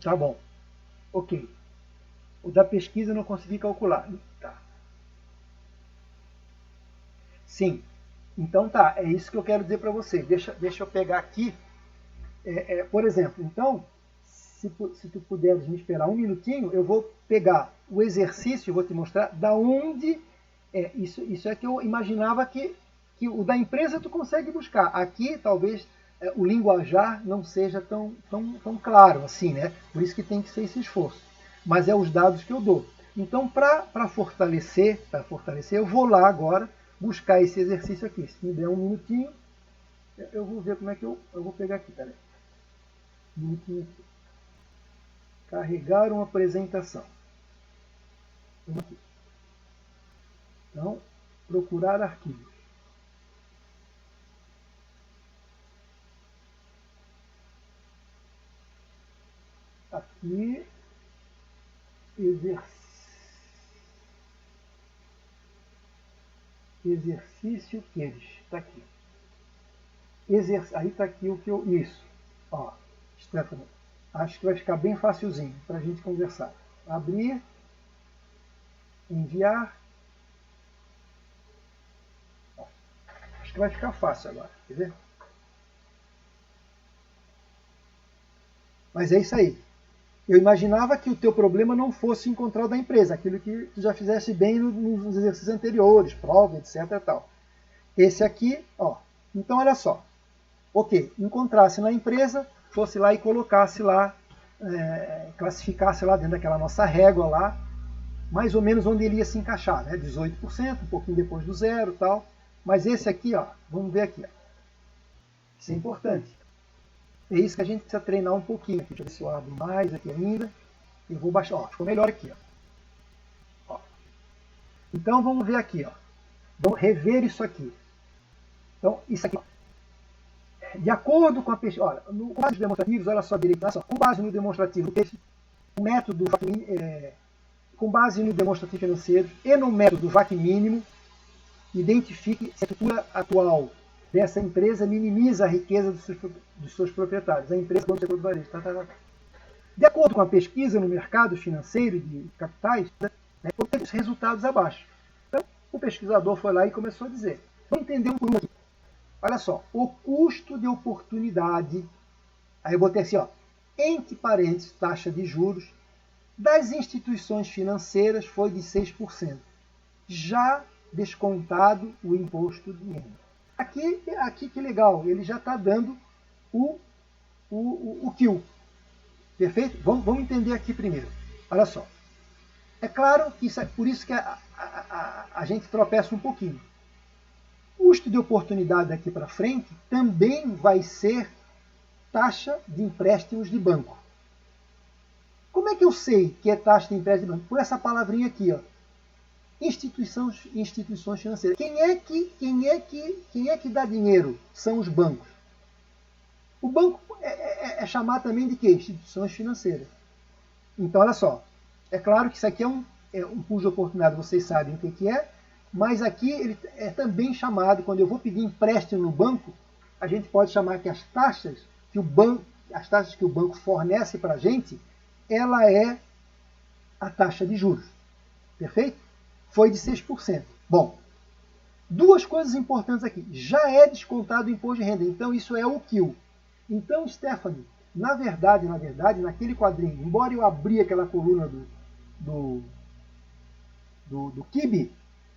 Tá bom. Ok. O da pesquisa eu não consegui calcular. Tá. Sim. Então tá, é isso que eu quero dizer para você. Deixa eu pegar aqui. Por exemplo, então, se tu puderes me esperar um minutinho, eu vou pegar o exercício e vou te mostrar da onde. Isso é que eu imaginava que o da empresa tu consegue buscar. Aqui, talvez, o linguajar não seja tão claro assim, né? Por isso que tem que ser esse esforço. Mas é os dados que eu dou. Então, para fortalecer, eu vou lá agora buscar esse exercício aqui. Se me der um minutinho, eu vou ver como é que eu vou pegar aqui. Peraí. Um minutinho aqui. Carregar uma apresentação. Então, procurar arquivos. Aqui, exercício QERIS. Está aqui. Aí está aqui o que eu. Isso. Ó, Stefano, acho que vai ficar bem facilzinho para a gente conversar. Abrir, enviar. Ó, acho que vai ficar fácil agora. Quer ver? Mas é isso aí. Eu imaginava que o teu problema não fosse encontrar o da empresa, aquilo que tu já fizesse bem nos exercícios anteriores, prova, etc. Tal. Esse aqui, ó. Então, olha só. Ok, encontrasse na empresa, fosse lá e colocasse lá, classificasse lá dentro daquela nossa régua lá, mais ou menos onde ele ia se encaixar, né? 18%, um pouquinho depois do zero, tal. Mas esse aqui, ó, vamos ver aqui. Ó. Isso é importante. É isso que a gente precisa treinar um pouquinho aqui. Deixa eu ver se eu abro mais aqui ainda. Eu vou baixar. Ó, ficou melhor aqui. Ó. Então vamos ver aqui. Ó. Vamos rever isso aqui. Então, isso aqui. Ó. De acordo com a pesquisa. Olha, com base nos demonstrativos, olha só direito. Com base no demonstrativo, o método com base no demonstrativo financeiro e no método VAC mínimo, identifique se a estrutura atual dessa empresa minimiza a riqueza dos seus proprietários. A empresa do setor do varejo. De acordo com a pesquisa no mercado financeiro de capitais, né, teve os resultados abaixo. Então, o pesquisador foi lá e começou a dizer, vamos entender um por um aqui. Olha só, o custo de oportunidade, aí eu botei assim, ó, entre parênteses, taxa de juros, das instituições financeiras foi de 6%, já descontado o imposto de renda. Aqui que legal, ele já está dando o QIL. Perfeito? Vamos entender aqui primeiro. Olha só. É claro que por isso que a gente tropeça um pouquinho. O custo de oportunidade daqui para frente também vai ser taxa de empréstimos de banco. Como é que eu sei que é taxa de empréstimo de banco? Por essa palavrinha aqui, ó. instituições financeiras. Quem é que dá dinheiro? São os bancos. O banco é chamado também de quê? Instituições financeiras. Então, olha só. É claro que isso aqui é um custo de oportunidade, vocês sabem o que é, mas aqui ele é também chamado, quando eu vou pedir empréstimo no banco, a gente pode chamar que as taxas que o banco fornece para a gente, ela é a taxa de juros. Perfeito? Foi de 6%. Bom, duas coisas importantes aqui. Já é descontado o imposto de renda, então isso é o QIL. Então, Stephanie, na verdade, naquele quadrinho, embora eu abri aquela coluna do QIB,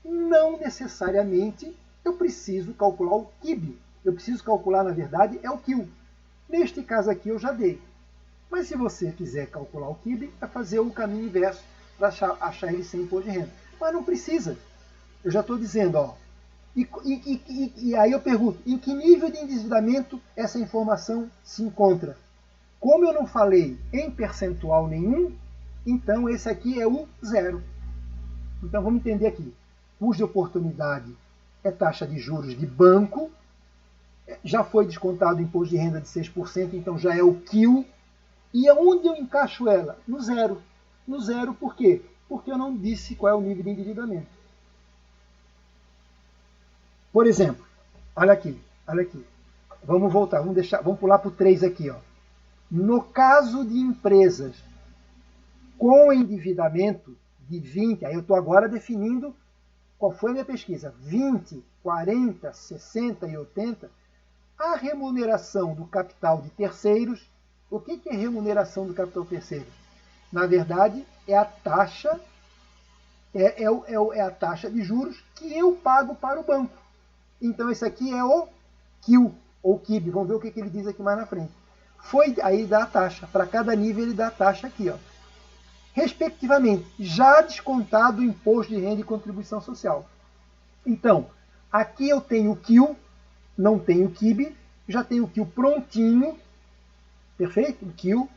não necessariamente eu preciso calcular o QIB. Eu preciso calcular, na verdade, é o QIL. Neste caso aqui eu já dei. Mas se você quiser calcular o QIB, vai fazer o caminho inverso para achar ele sem imposto de renda. Mas não precisa. Eu já estou dizendo, ó. E aí eu pergunto, em que nível de endividamento essa informação se encontra? Como eu não falei em percentual nenhum, então esse aqui é o zero. Então vamos entender aqui. Custo de oportunidade é taxa de juros de banco. Já foi descontado o imposto de renda de 6%, então já é o QIL. E aonde eu encaixo ela? No zero. No zero por quê? Porque eu não disse qual é o nível de endividamento. Por exemplo, olha aqui. Vamos voltar, vamos pular para o 3 aqui. Ó. No caso de empresas com endividamento de 20, aí eu estou agora definindo qual foi a minha pesquisa, 20, 40, 60 e 80, a remuneração do capital de terceiros. O que é remuneração do capital terceiro? Na verdade, é a taxa, é a taxa de juros que eu pago para o banco. Então, esse aqui é o QIL, ou QIB. Vamos ver o que ele diz aqui mais na frente. Aí dá a taxa. Para cada nível, ele dá a taxa aqui. Ó. Respectivamente, já descontado o imposto de renda e contribuição social. Então, aqui eu tenho o QIL, não tenho o QIB, já tenho o QIL prontinho, perfeito? O QIL,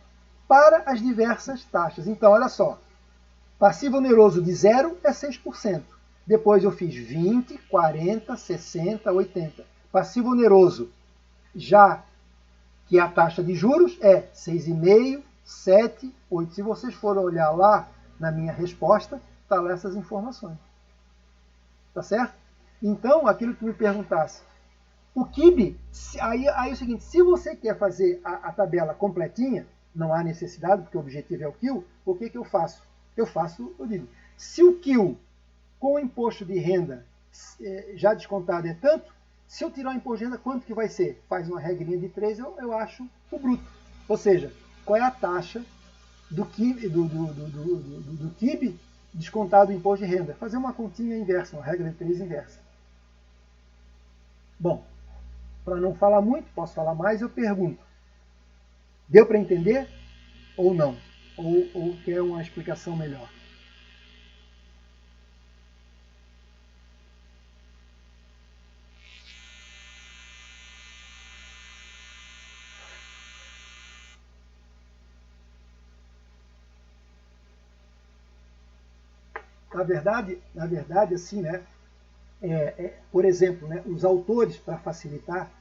para as diversas taxas. Então, olha só, passivo oneroso de 0 é 6%. Depois eu fiz 20, 40, 60, 80. Passivo oneroso, já que a taxa de juros é 6,5%, 7, 8. Se vocês forem olhar lá na minha resposta, está lá essas informações. Tá certo? Então, aquilo que me perguntasse, o QIB, aí é o seguinte, se você quer fazer a tabela completinha, não há necessidade, porque o objetivo é o QIL, o que eu faço? Eu digo, se o QIL com o imposto de renda já descontado é tanto, se eu tirar o imposto de renda, quanto que vai ser? Faz uma regrinha de 3, eu acho o bruto. Ou seja, qual é a taxa do QIB descontado do imposto de renda? Fazer uma continha inversa, uma regra de 3 inversa. Bom, para não falar muito, posso falar mais, eu pergunto. Deu para entender ou não? Ou quer uma explicação melhor? Na verdade, assim, né? Por exemplo, né, os autores, para facilitar,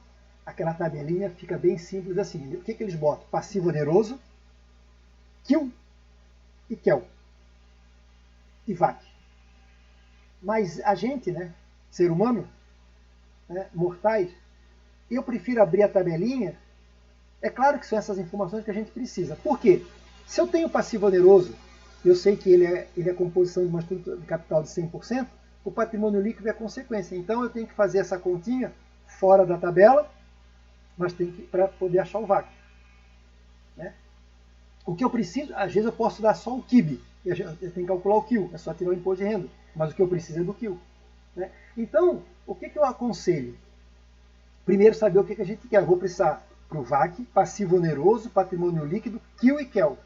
aquela tabelinha fica bem simples assim. O que eles botam? Passivo oneroso, QIL e QEL. E VAC. Mas a gente, né, ser humano, né, mortais, eu prefiro abrir a tabelinha. É claro que são essas informações que a gente precisa. Por quê? Se eu tenho passivo oneroso, eu sei que ele é a composição de uma estrutura de capital de 100%, o patrimônio líquido é a consequência. Então eu tenho que fazer essa continha fora da tabela, mas tem que para poder achar o VAC. Né? O que eu preciso, às vezes eu posso dar só o QIB, eu tenho que calcular o QIL, é só tirar o imposto de renda, mas o que eu preciso é do QIL. Né? Então, o que eu aconselho? Primeiro, saber o que a gente quer. Eu vou precisar para o VAC, passivo oneroso, patrimônio líquido, QIL e QEL.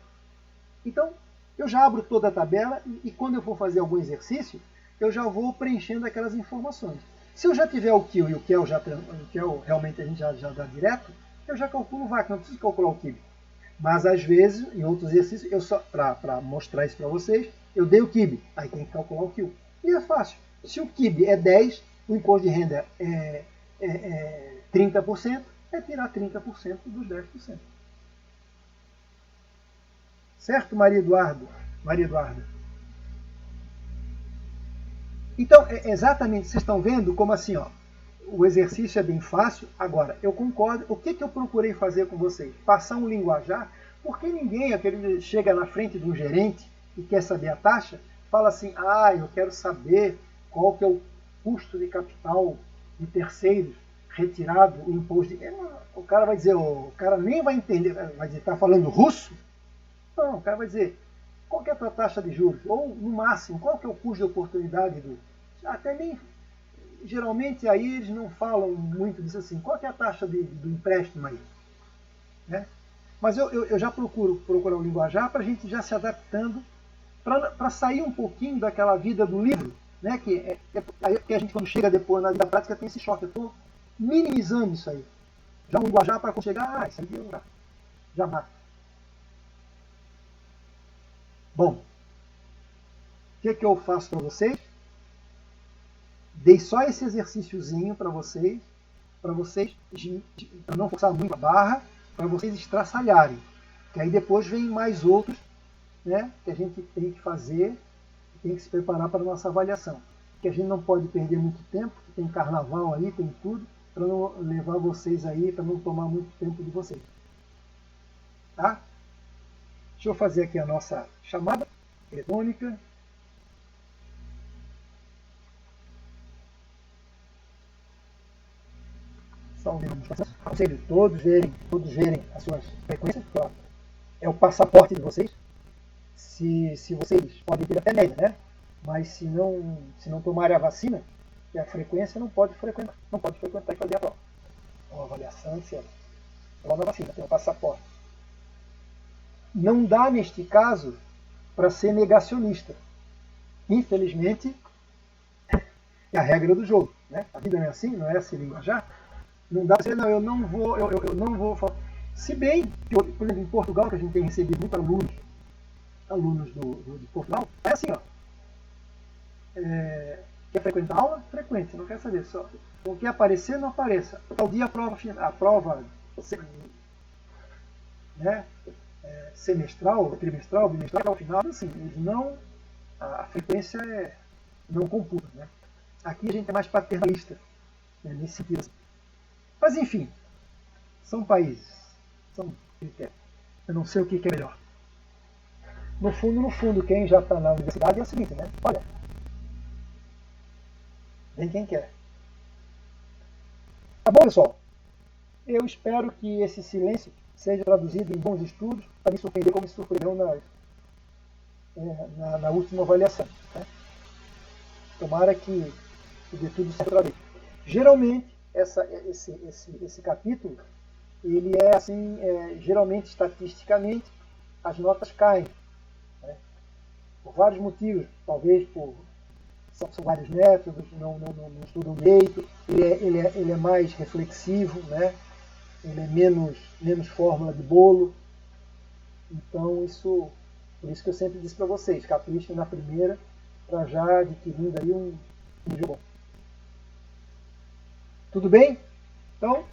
Então, eu já abro toda a tabela e quando eu for fazer algum exercício, eu já vou preenchendo aquelas informações. Se eu já tiver o QIL e o QEL realmente a gente já dá direto, eu já calculo o VAC, não preciso calcular o QIB. Mas às vezes, em outros exercícios, para mostrar isso para vocês, eu dei o QIB, aí tem que calcular o QIL. E é fácil. Se o QIB é 10, o imposto de renda é 30%, é tirar 30% dos 10%. Certo, Maria Eduarda? Maria Eduarda. Então, exatamente, vocês estão vendo como assim, ó, o exercício é bem fácil. Agora, eu concordo. O que eu procurei fazer com vocês? Passar um linguajar, porque ninguém, aquele chega na frente de um gerente e quer saber a taxa, fala assim, eu quero saber qual que é o custo de capital de terceiros retirado o imposto de... O cara vai dizer, o cara nem vai entender, vai dizer, está falando russo? Não, o cara vai dizer, qual que é a tua taxa de juros? Ou, no máximo, qual que é o custo de oportunidade do... Até nem... Geralmente, aí eles não falam muito disso assim. Qual que é a taxa do empréstimo aí? Né? Mas eu já procurar o linguajar para a gente já se adaptando, para sair um pouquinho daquela vida do livro, né? que a gente, quando chega depois na vida prática, tem esse choque. Eu estou minimizando isso aí. Já o linguajar para chegar, isso aí eu já mato. Bom, o que eu faço para vocês? Dei só esse exercíciozinho para vocês para não forçar muito a barra, para vocês estraçalharem. Que aí depois vem mais outros, né, que a gente tem que fazer, tem que se preparar para a nossa avaliação. Que a gente não pode perder muito tempo, que tem carnaval aí, tem tudo, para não levar vocês aí, para não tomar muito tempo de vocês. Tá? Deixa eu fazer aqui a nossa chamada eletrônica. Aconselho todos verem as suas frequências, porque é o passaporte de vocês. Se vocês podem ter até média, né? Mas se não tomarem a vacina, que a frequência não pode frequentar e fazer a prova. Então, a avaliação, etc. Toma a vacina, tem o passaporte. Não dá, neste caso, para ser negacionista. Infelizmente, é a regra do jogo. Né? A vida não é assim, não é assim linguajar. Não dá para dizer, não, eu não vou falar. Se bem que, por exemplo, em Portugal, que a gente tem recebido muitos alunos de Portugal, é assim, ó. Quer frequentar a aula? Frequente, não quer saber. Só, o que aparecer, não apareça. Ao dia a prova né, semestral, trimestral, bimestral, ao final, assim, eles não, a frequência não computa. Né? Aqui a gente é mais paternalista, né, nesse sentido. Assim. Mas enfim, são países, são critérios. Eu não sei o que é melhor. No fundo, quem já está na universidade é o seguinte, né? Olha, vem quem quer. Tá bom, pessoal? Eu espero que esse silêncio seja traduzido em bons estudos para me surpreender como me surpreendeu na última avaliação. Né? Tomara que dê tudo certo outra vez. Geralmente, esse capítulo, ele é assim, geralmente, estatisticamente, as notas caem. Né? Por vários motivos, talvez são vários métodos, não estudam direito, ele é mais reflexivo, né? Ele é menos fórmula de bolo. Então, por isso que eu sempre disse para vocês, caprichem na primeira, para já adquirindo aí um nível bom. Tudo bem? Então,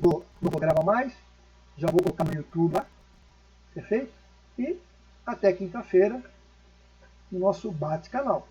não vou gravar mais, já vou colocar no YouTube lá, perfeito? E até quinta-feira no nosso bate-canal.